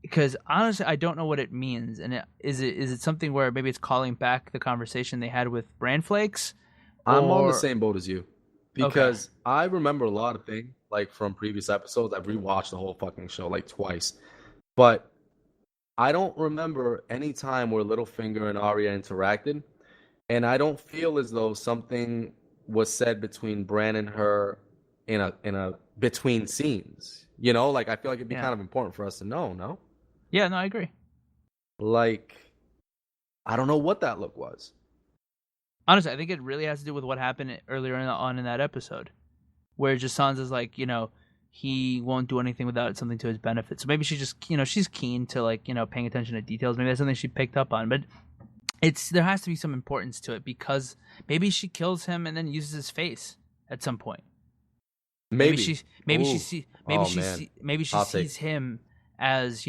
Because honestly, I don't know what it means. And is it something where maybe it's calling back the conversation they had with Bran Flakes? I'm on the same boat as you. Because I remember a lot of things, like from previous episodes. I've rewatched the whole fucking show like twice. But I don't remember any time where Littlefinger and Arya interacted. And I don't feel as though something was said between Bran and her in a between scenes. Like I feel like it'd be kind of important for us to know, no? Yeah, no, I agree. Like, I don't know what that look was. Honestly, I think it really has to do with what happened earlier on in that episode, where just Sansa's like, he won't do anything without something to his benefit. So maybe she just, she's keen to like, paying attention to details. Maybe that's something she picked up on, but there has to be some importance to it because maybe she kills him and then uses his face at some point. Maybe she sees him as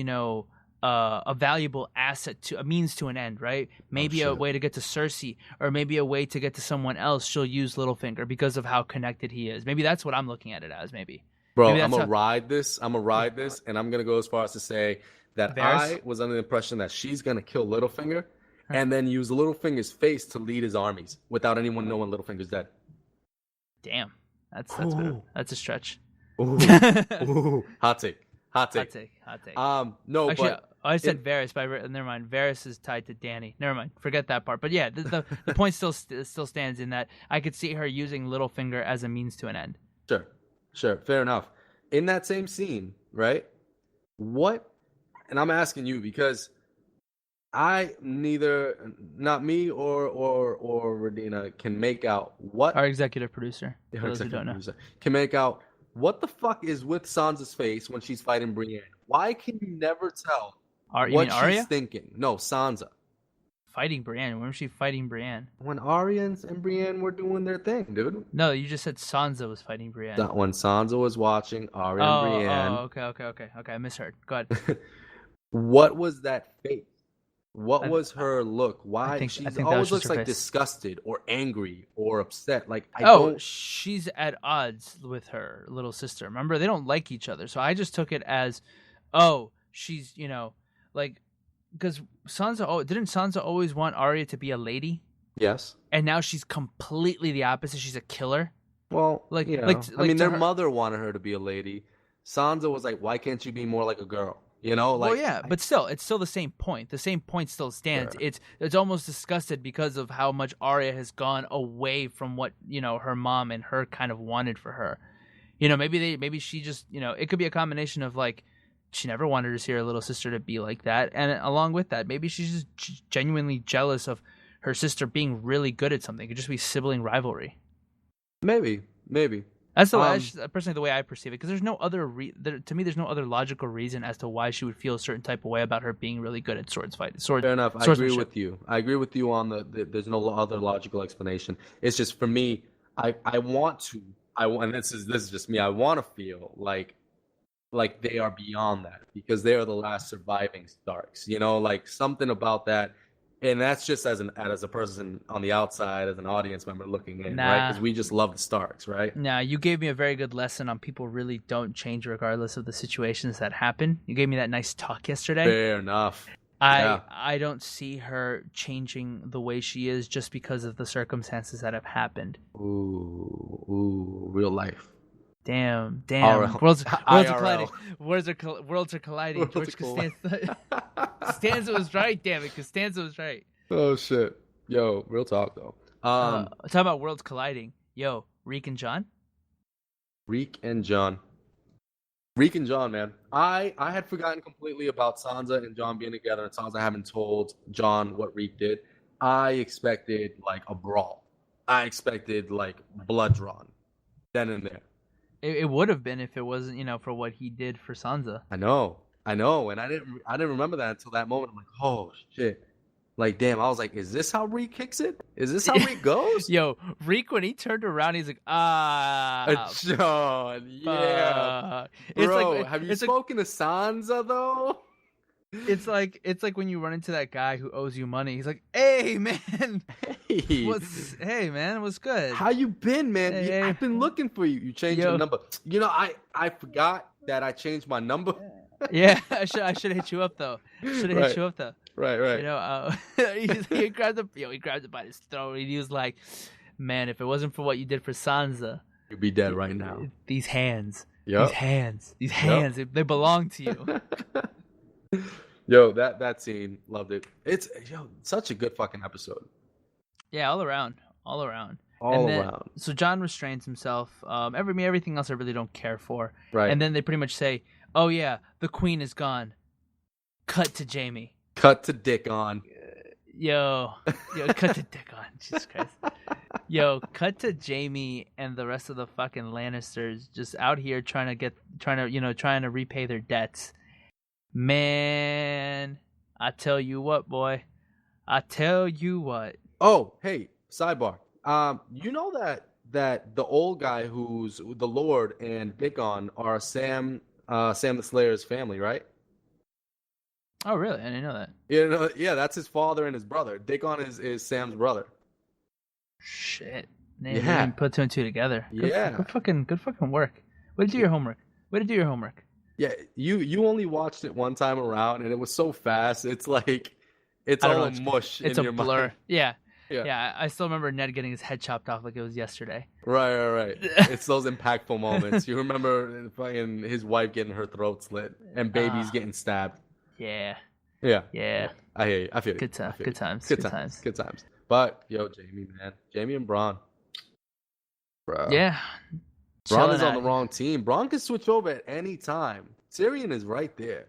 a valuable asset, to a means to an end, right? Maybe a way to get to Cersei, or maybe a way to get to someone else. She'll use Littlefinger because of how connected he is. Maybe that's what I'm looking at it as. Maybe, bro, I'm gonna ride this, and I'm gonna go as far as to say that I was under the impression that she's gonna kill Littlefinger, and then use Littlefinger's face to lead his armies without anyone knowing Littlefinger's dead. Damn. That's a stretch. Ooh. Hot take. No, actually, but Oh, I said Varys, but never mind. Varys is tied to Dany. Never mind. Forget that part. But yeah, the point still stands in that I could see her using Littlefinger as a means to an end. Sure. Fair enough. In that same scene, right? What? And I'm asking you because not me or Radina can make out what Our executive producer, for those who don't know, can make out what the fuck is with Sansa's face when she's fighting Brienne. Why can you never tell what she's thinking? No, Sansa. Fighting Brienne. When was she fighting Brienne? When Arya and Brienne were doing their thing, dude. No, you just said Sansa was fighting Brienne. When Sansa was watching Arya and Brienne. Okay. I misheard. Go ahead. What was that face? What was her look? Why? I She think always looks like disgusted or angry or upset. Like she's at odds with her little sister. Remember, they don't like each other. So I just took it as, she's because didn't Sansa always want Arya to be a lady? Yes. And now she's completely the opposite. She's a killer. Well, their mother wanted her to be a lady. Sansa was like, why can't you be more like a girl? But still, it's still the same point. The same point still stands. Sure. It's almost disgusted because of how much Arya has gone away from what, her mom and her kind of wanted for her. Maybe she just, it could be a combination of like, she never wanted to see her little sister to be like that. And along with that, maybe she's just genuinely jealous of her sister being really good at something. It could just be sibling rivalry. Maybe. That's personally the way I perceive it, because there's no other to me. There's no other logical reason as to why she would feel a certain type of way about her being really good at Fair enough. I agree with you. I agree with you on there's no other logical explanation. It's just for me. And this is just me. I want to feel like they are beyond that because they are the last surviving Starks. Like something about that. And that's just as a person on the outside, as an audience member looking in, right? Because we just love the Starks, right? Nah, you gave me a very good lesson on people really don't change regardless of the situations that happen. You gave me that nice talk yesterday. Fair enough. I don't see her changing the way she is just because of the circumstances that have happened. Ooh, real life. Damn. Worlds are colliding. Worlds are colliding. George Costanza was right, damn it. Costanza was right. Oh, shit. Yo, real talk, though. Talk about worlds colliding. Yo, Reek and John, man. I had forgotten completely about Sansa and John being together, and Sansa having told John what Reek did. I expected, like, a brawl. I expected, like, blood drawn. Then and there. It would have been if it wasn't, for what he did for Sansa. I know, and I didn't remember that until that moment. I'm like, oh shit, like damn. I was like, is this how Reek kicks it? Is this how Reek goes? Yo, Reek when he turned around, he's like, John, yeah, bro. Have you spoken to Sansa though? It's like when you run into that guy who owes you money. He's like, "Hey, man, what's good? How you been, man? Hey. I've been looking for you. You changed your number. I forgot that I changed my number. Yeah, I should have hit you up though. Hit you up though. Right. He grabbed it by his throat. And he was like, "Man, if it wasn't for what you did for Sansa, you'd be dead right now. These hands, yep. these hands, they belong to you." Yo, that scene, loved it. It's such a good fucking episode. Yeah, all around. So John restrains himself. Everything else I really don't care for. Right. And then they pretty much say, "Oh yeah, the queen is gone." Cut to Jaime. Cut to Dick on. Yo, cut to Dick on. Jesus Christ. Yo, cut to Jaime and the rest of the fucking Lannisters just out here trying to repay their debts. Man, I tell you what, boy. Oh, hey, sidebar. You know that the old guy who's the Lord and Dickon are Sam the Slayer's family, right? Oh, really? I didn't know that. Yeah, that's his father and his brother. Dickon is Sam's brother. Shit. Man, yeah. Didn't put two and two together. Good fucking work. Way to do your homework. Yeah, you only watched it one time around, and it was so fast. It's like it's all a mush in your mind. It's a blur. Yeah. I still remember Ned getting his head chopped off like it was yesterday. Right. It's those impactful moments. You remember fucking his wife getting her throat slit and babies getting stabbed. Yeah. Yeah. Yeah. I hear you. I feel you. Good time. I feel Good you. times. Good Good times. times. Good times. But yo, Jamie, man, Jamie and Braun, bro. Yeah. Braun Chilling is on out the here. wrong team. Braun can switch over at any time. Tyrion is right there.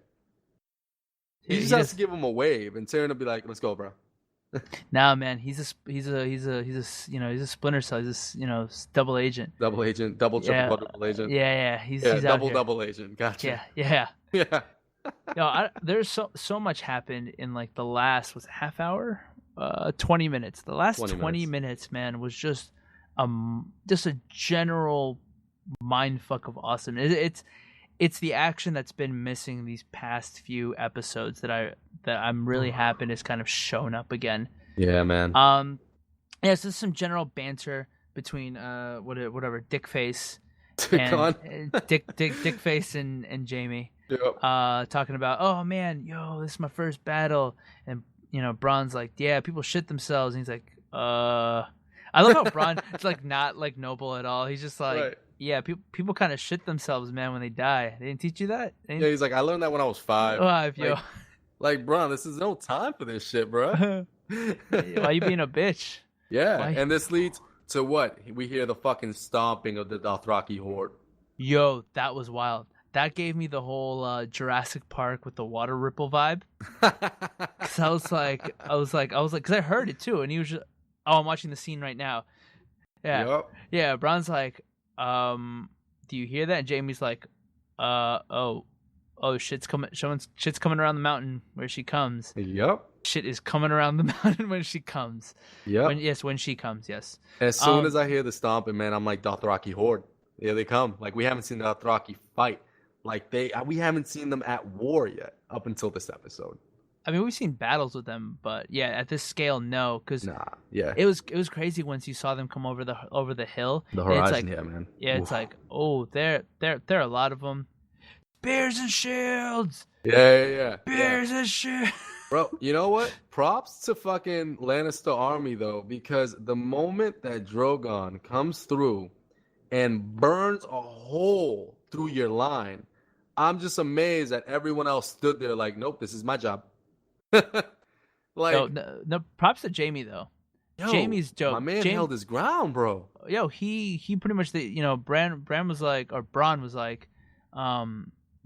He just He has to just give him a wave, and Tyrion will be like, "Let's go, bro." Nah, man. He's a splinter cell. Double agent. Double agent, double, triple, Yeah. quadruple agent. Yeah. Yeah, He's out double, here. double agent. Gotcha. Yeah. Yeah. There's so much happened in like the last half hour, 20 minutes. The last 20 minutes, man, was just a general mind fuck of awesome. It's the action that's been missing these past few episodes that I'm really happy has kind of shown up again. Yeah, man. Yeah, so there's some general banter between whatever Dickface Con. and Dickface and Jamie. Yep. Talking about, oh man, yo, this is my first battle, and Braun's like, yeah, people shit themselves, and he's like, I love how Braun is like not like noble at all. He's just like, Right. yeah, people kind of shit themselves, man, when they die. They didn't teach you that? Yeah, he's like, I learned that when I was 5. 5, yo. Like, Braun, this is no time for this shit, bro. Why you being a bitch? Yeah, Why? and this leads to what? We hear the fucking stomping of the Dothraki horde. Yo, that was wild. That gave me the whole Jurassic Park with the water ripple vibe. Cause I was like, cause I heard it too, and he was just, oh, I'm watching the scene right now. Yeah, Yep. yeah. Braun's like, do you hear that? And Jamie's like, oh, shit's coming around the mountain where she comes. Yep. Shit is coming around the mountain when she comes. Yep. When she comes, yes. As soon as I hear the stomping, man, I'm like, Dothraki horde. Here they come. Like, we haven't seen the Dothraki fight. Like, we haven't seen them at war yet up until this episode. I mean, we've seen battles with them, but yeah, at this scale, no, because yeah, it was crazy once you saw them come over the hill. The horizon, like, yeah, man. Yeah, it's like, oh, there are a lot of them. Spears and shields. Yeah. Spears and shields. Bro, you know what? Props to fucking Lannister army though, because the moment that Drogon comes through and burns a hole through your line, I'm just amazed that everyone else stood there like, nope, this is my job. Like, no, props to Jamie though. Yo, Jamie's dope. My man held his ground, bro. Yo, he pretty much Bran was like, or Bronn was like,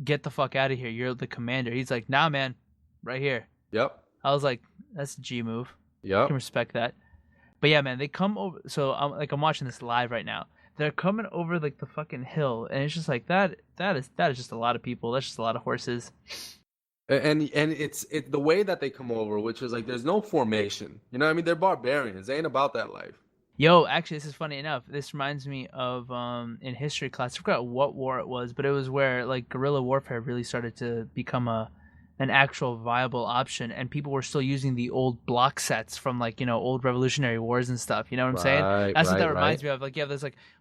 get the fuck out of here. You're the commander. He's like, nah, man, right here. Yep. I was like, that's a G move. Yep. I can respect that. But yeah, man, they come over. So I'm watching this live right now. They're coming over like the fucking hill, and it's just like that is just a lot of people. That's just a lot of horses. And it's the way that they come over, which is like there's no formation. You know what I mean? They're barbarians. They ain't about that life. Yo, actually, this is funny enough. This reminds me of in history class. I forgot what war it was, but it was where like guerrilla warfare really started to become an actual viable option, and people were still using the old block sets from like old Revolutionary Wars and stuff. You know what I'm saying? That's what that reminds me of. Like, yeah,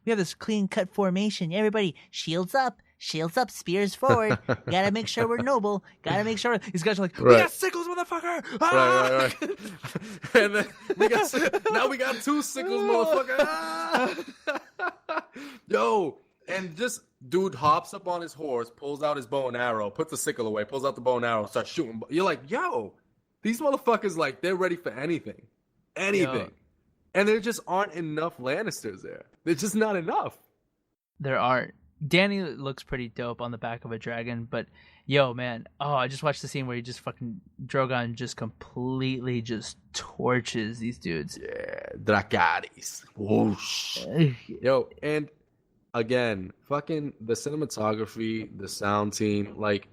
we have this clean cut formation. Everybody shields up, spears forward. Gotta make sure we're noble. Gotta make sure these guys are like, we got sickles, motherfucker. Ah! Right. And then we got 2 sickles, motherfucker. Ah! Yo, and just dude hops up on his horse, pulls out his bow and arrow, puts the sickle away, pulls out the bow and arrow, starts shooting. You're like, yo, these motherfuckers, like, they're ready for anything. Yo. And there just aren't enough Lannisters there. There's just not enough. There aren't. Danny looks pretty dope on the back of a dragon, but yo, man, I just watched the scene where he just fucking Drogon just completely just torches these dudes. Yeah, Dracarys. Whoosh. Yo, and again, fucking the cinematography, the sound team, like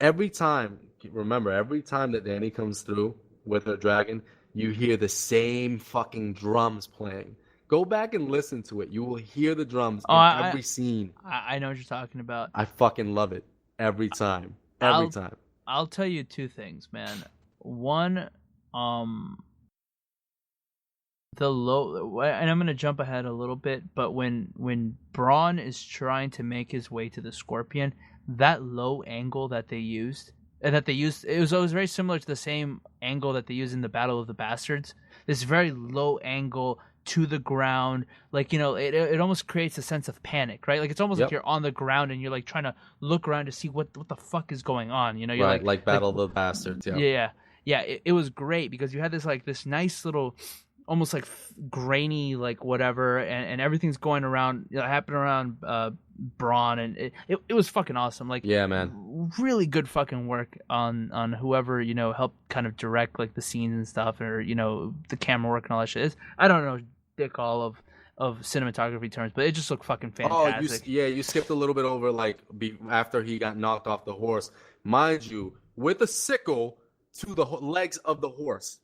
every time that Danny comes through with her dragon, you hear the same fucking drums playing. Go back and listen to it. You will hear the drums in every scene. I know what you're talking about. I fucking love it every time. Every time. I'll tell you 2 things, man. One, the low, and I'm gonna jump ahead a little bit, but when Braun is trying to make his way to the Scorpion, that low angle that they used, it was very similar to the same angle that they used in the Battle of the Bastards. this very low angle to the ground. Like, it almost creates a sense of panic, right? Like, it's almost like Yep. you're on the ground and you're like trying to look around to see what the fuck is going on. You're Right, like like Battle of the Bastards. Yep. yeah. It was great because you had this nice little, almost like grainy, like whatever, and everything's going around, happening around Braun, and it was fucking awesome. Like, Yeah, man. really good fucking work on whoever helped kind of direct like the scenes and stuff, or the camera work and all that shit. I don't know dick all of cinematography terms, but it just looked fucking fantastic. You skipped a little bit over like after he got knocked off the horse, mind you, with a sickle to the legs of the horse.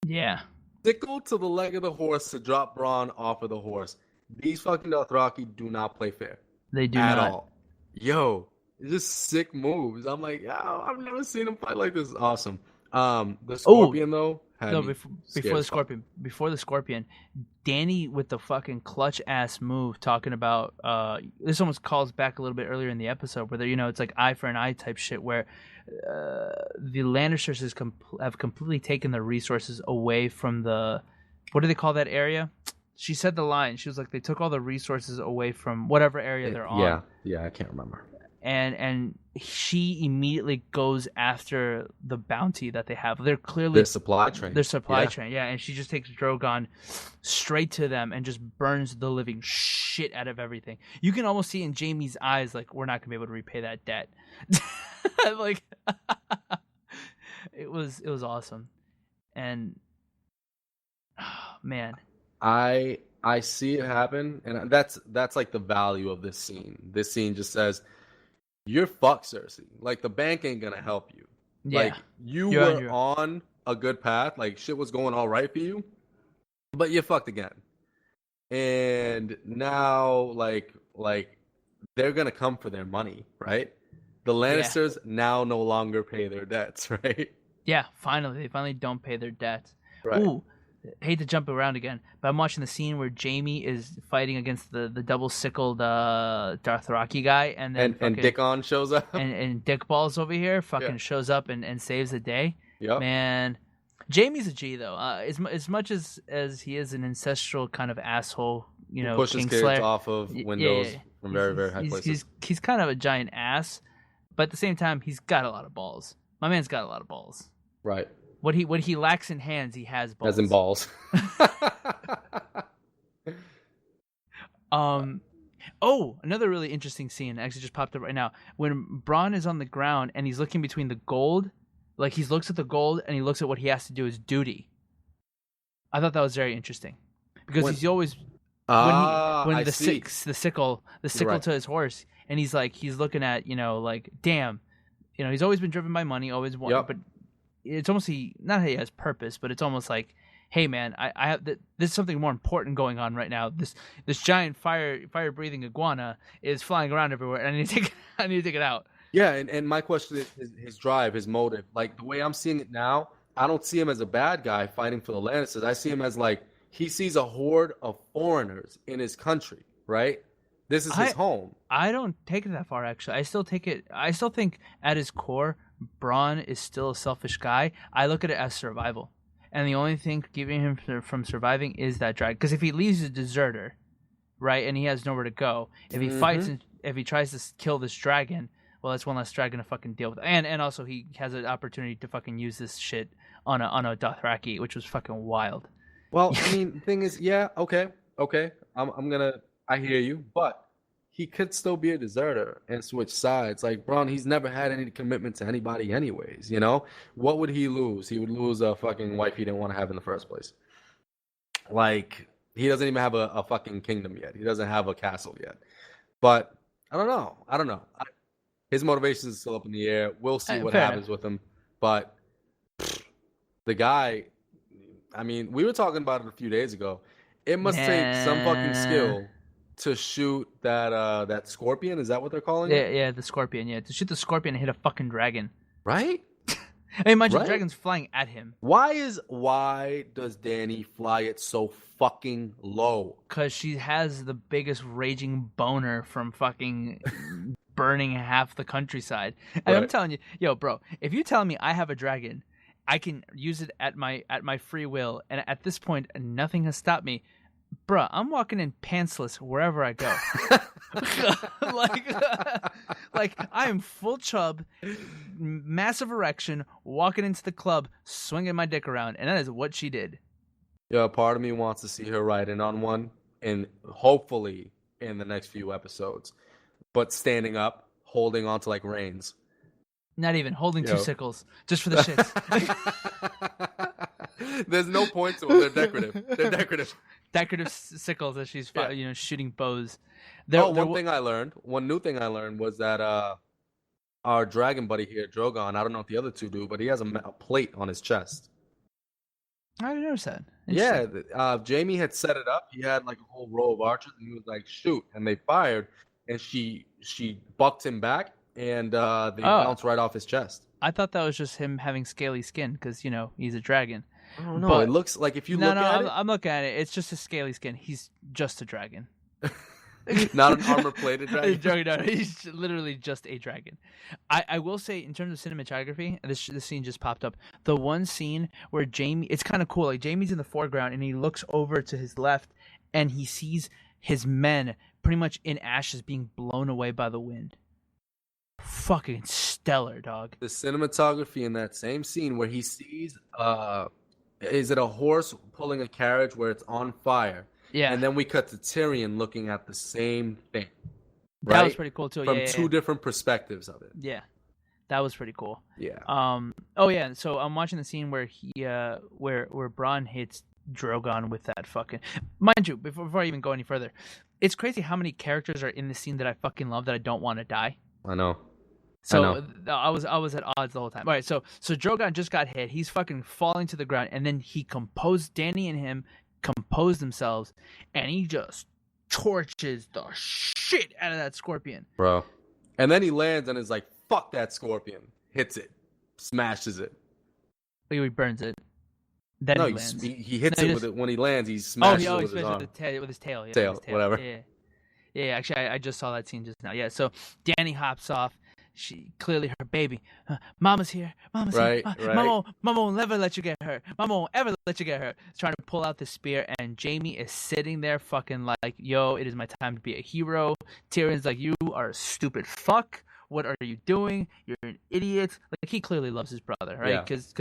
Yeah. Sickle to the leg of the horse to drop Braun off of the horse. These fucking Dothraki do not play fair. They do at not. all. Yo, it's just sick moves. I'm like, yo, I've never seen him fight like this. Awesome. The Scorpion though. Before the Scorpion, Danny with the fucking clutch ass move, talking about this almost calls back a little bit earlier in the episode where it's like eye for an eye type shit, where the Lannisters have completely taken the resources away from the, what do they call that area? She said the line. She was like, they took all the resources away from whatever area they're on. Yeah, I can't remember. And she immediately goes after the bounty that they have. They're clearly their supply train. Yeah. And she just takes Drogon straight to them and just burns the living shit out of everything. You can almost see in Jaime's eyes, like, we're not gonna be able to repay that debt. Like, it was awesome. And man, I see it happen, and that's like the value of this scene. This scene just says, you're fucked, Cersei. Like, the bank ain't gonna help you. Yeah. Like, you were on a good path. Like, shit was going all right for you, but you fucked again. And now, like they're gonna come for their money, right? The Lannisters now no longer pay their debts, right? Yeah, finally. They finally don't pay their debts. Right. Ooh, hate to jump around again, but I'm watching the scene where Jaime is fighting against the double-sickled Dothraki guy, and then Dickon shows up. And Dick Balls over here shows up and saves the day. Yep. Man, Jaime's a G, though. As much as he is an ancestral kind of asshole, pushes kids off of windows from very, very high places. He's kind of a giant ass, but at the same time, he's got a lot of balls. My man's got a lot of balls. Right. What he lacks in hands, he has balls. As in balls. Another really interesting scene actually just popped up right now. When Bronn is on the ground and he's looking between the gold, like he looks at the gold and he looks at what he has to do as duty. I thought that was very interesting because he's always the sickle right. to his horse, and he's looking at like, damn, he's always been driven by money, always wanted, but it's almost not he has purpose, but it's almost like, hey man, I have there's something more important going on right now. This giant fire breathing iguana is flying around everywhere, and I need to take it out. Yeah, and my question is his drive, his motive. Like, the way I'm seeing it now, I don't see him as a bad guy fighting for the Lannisters. I see him as like, he sees a horde of foreigners in his country, right? This is his home. I don't take it that far, actually. I still think at his core, Bronn is still a selfish guy. I look at it as survival. And the only thing keeping him from surviving is that drag. Because if he leaves a deserter, right, and he has nowhere to go, if he fights and if he tries to kill this dragon, well, that's one less dragon to fucking deal with. And also he has an opportunity to fucking use this shit on a Dothraki, which was fucking wild. Well, I mean, the thing is, yeah, okay. I hear you, but he could still be a deserter and switch sides. Like, Bronn, he's never had any commitment to anybody anyways, What would he lose? He would lose a fucking wife he didn't want to have in the first place. Like, he doesn't even have a fucking kingdom yet. He doesn't have a castle yet. But, I don't know. His motivation is still up in the air. We'll see what happens with him. But the guy, I mean, we were talking about it a few days ago. It must take some fucking skill to shoot that scorpion. Is that what they're calling it? Yeah, the scorpion. Yeah, to shoot the scorpion and hit a fucking dragon. Right? I mean, imagine the dragon's flying at him. Why does Dany fly it so fucking low? Because she has the biggest raging boner from fucking burning half the countryside. And I'm telling you, yo, bro, if you tell me I have a dragon, I can use it at my free will, and at this point, nothing has stopped me. Bruh, I'm walking in pantsless wherever I go. like I am full chub, massive erection, walking into the club, swinging my dick around, and that is what she did. Yeah, part of me wants to see her ride in on one, and hopefully in the next few episodes. But standing up, holding on to like reins. Not even holding two sickles, just for the shits. There's no point to them. They're decorative. They're decorative. Decorative sickles as she's shooting bows. One new thing I learned was that our dragon buddy here, Drogon, I don't know if the other two do, but he has a plate on his chest. I didn't notice that. Yeah, Jamie had set it up. He had like a whole row of archers, and he was like, shoot, and they fired, and she bucked him back, and they bounced right off his chest. I thought that was just him having scaly skin because, he's a dragon. I don't know. But it looks like if you look at it. I'm looking at it. It's just his scaly skin. He's just a dragon. Not an armor-plated dragon? No, he's literally just a dragon. I will say, in terms of cinematography, this scene just popped up. The one scene where Jamie, it's kind of cool. Like, Jamie's in the foreground, and he looks over to his left, and he sees his men pretty much in ashes being blown away by the wind. Fucking stellar, dog. The cinematography in that same scene where he sees, is it a horse pulling a carriage where it's on fire? Yeah. And then we cut to Tyrion looking at the same thing. Right? That was pretty cool too. From two different perspectives of it. Yeah. That was pretty cool. Yeah. Oh yeah, so I'm watching the scene where he where Bronn hits Drogon with that fucking, mind you, before I even go any further, it's crazy how many characters are in the scene that I fucking love that I don't want to die. I know. So I was at odds the whole time. All right, so Drogon just got hit. He's fucking falling to the ground, and then Dany and him compose themselves, and he just torches the shit out of that scorpion, bro. And then he lands and is like, "Fuck that scorpion!" Hits it, smashes it. He burns it. Then he lands. He hits it with it when he lands. He smashes it with his arm. With his tail. Yeah, tail, whatever. Yeah. Actually, I just saw that scene just now. Yeah. So Dany hops off. She clearly her baby. Mama's here. Mama's here. Right. Mama won't never let you get hurt. Mama won't ever let you get hurt. Trying to pull out the spear, and Jamie is sitting there fucking like, yo, it is my time to be a hero. Tyrion's like, you are a stupid fuck. What are you doing? You're an idiot. Like, he clearly loves his brother, right? Because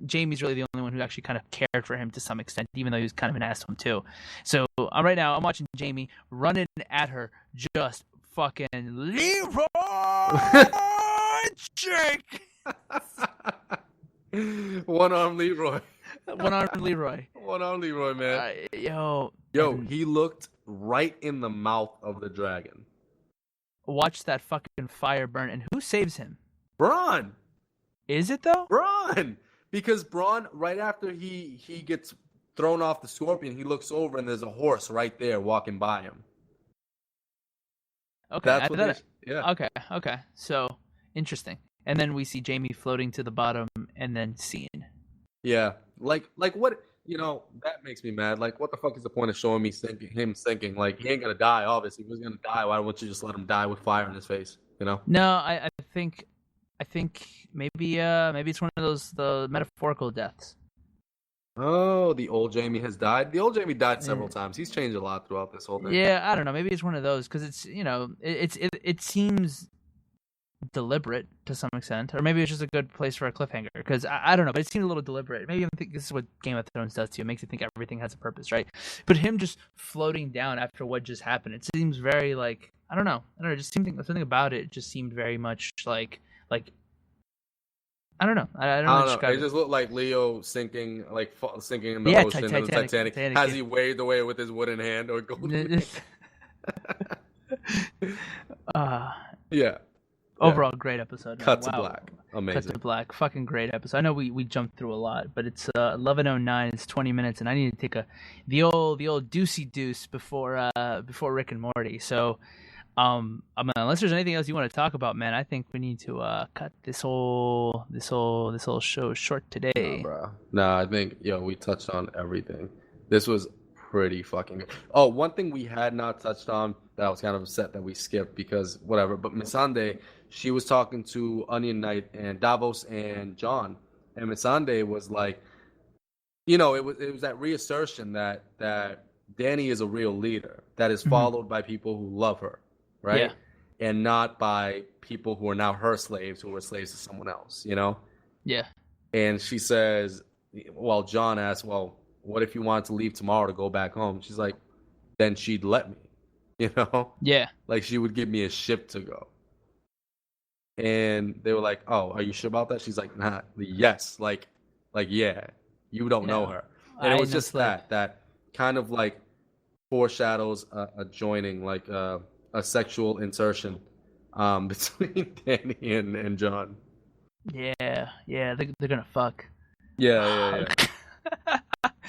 Jamie's really the only one who actually kind of cared for him to some extent, even though he was kind of an ass to him too. So right now, I'm watching Jamie running at her, just fucking Leroy Jake. One-arm Leroy. One-arm Leroy. One-arm Leroy, man. Yo, he looked right in the mouth of the dragon. Watch that fucking fire burn, and who saves him? Bronn. Is it though? Bronn, because Bronn, right after he gets thrown off the scorpion, he looks over and there's a horse right there walking by him. Okay, Okay. So interesting. And then we see Jamie floating to the bottom, and then scene. Yeah, like what? That makes me mad. Like, what the fuck is the point of showing me him sinking? Like, he ain't gonna die. Obviously, if he's gonna die, why wouldn't you just let him die with fire in his face? No, I think maybe it's one of the metaphorical deaths. Oh, the old Jamie has died. The old Jamie died several times. He's changed a lot throughout this whole thing. Yeah, I don't know. Maybe it's one of those because it's it seems deliberate to some extent, or maybe it's just a good place for a cliffhanger because I don't know, but it seemed a little deliberate. Maybe I think this is what Game of Thrones does to you. It makes you think everything has a purpose, right? But him just floating down after what just happened, it seems very like I don't know. Just something about it just seemed very much like I don't know. I don't know. It just looked like Leo sinking in the ocean in the Titanic. Has he waved away with his wooden hand or golden? Yeah. Overall, great episode. Cut to black. Amazing. Cut to black. Fucking great episode. I know we jumped through a lot, but it's 11:09. It's 20 minutes, and I need to take the old deucey deuce before Rick and Morty. So, unless there's anything else you want to talk about, man, I think we need to cut this whole show short today. No, I think we touched on everything. This was pretty fucking good. Oh, one thing we had not touched on that I was kind of upset that we skipped because whatever. But Missandei, she was talking to Onion Knight and Davos and John, And Missandei was like, it was that reassertion that Danny is a real leader that is followed by people who love her, right? Yeah. And not by people who are now her slaves, who were slaves to someone else, Yeah. And she says, well, John asks, well, what if you wanted to leave tomorrow to go back home? She's like, then she'd let me, Yeah. Like she would give me a ship to go. And they were like, oh, are you sure about that? She's like, nah, yes. Yeah, you don't know her. And it was just that kind of like foreshadows a joining, like a sexual insertion between Danny and John. Yeah. They're gonna fuck. Yeah.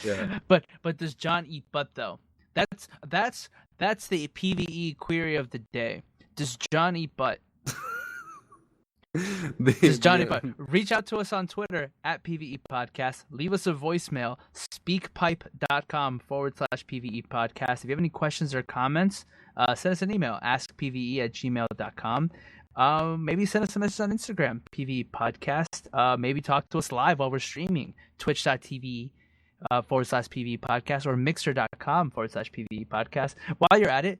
Yeah. But does John eat butt though? That's the PvE query of the day. Does John eat butt? Does Johnny Butt reach out to us on Twitter at PvE Podcast? Leave us a voicemail, speakpipe.com/PvE Podcast. If you have any questions or comments, send us an email, askpve@gmail.com. Maybe send us a message on Instagram, PvE Podcast. Maybe talk to us live while we're streaming, twitch.tv /PvE Podcast or mixer.com /PvE Podcast. While you're at it,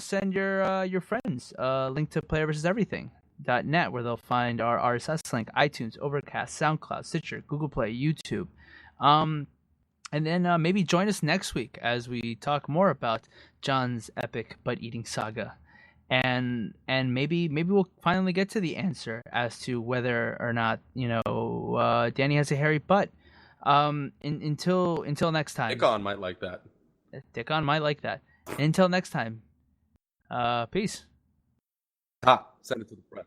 send your friends a link to Player vs. Everything.net where they'll find our RSS link, iTunes, Overcast, SoundCloud, Stitcher, Google Play, YouTube. And then maybe join us next week as we talk more about John's epic butt-eating saga. And maybe we'll finally get to the answer as to whether or not, Danny has a hairy butt. Until next time. Dickon might like that. Dickon might like that. Until next time. Peace. Ha! Send it to the press.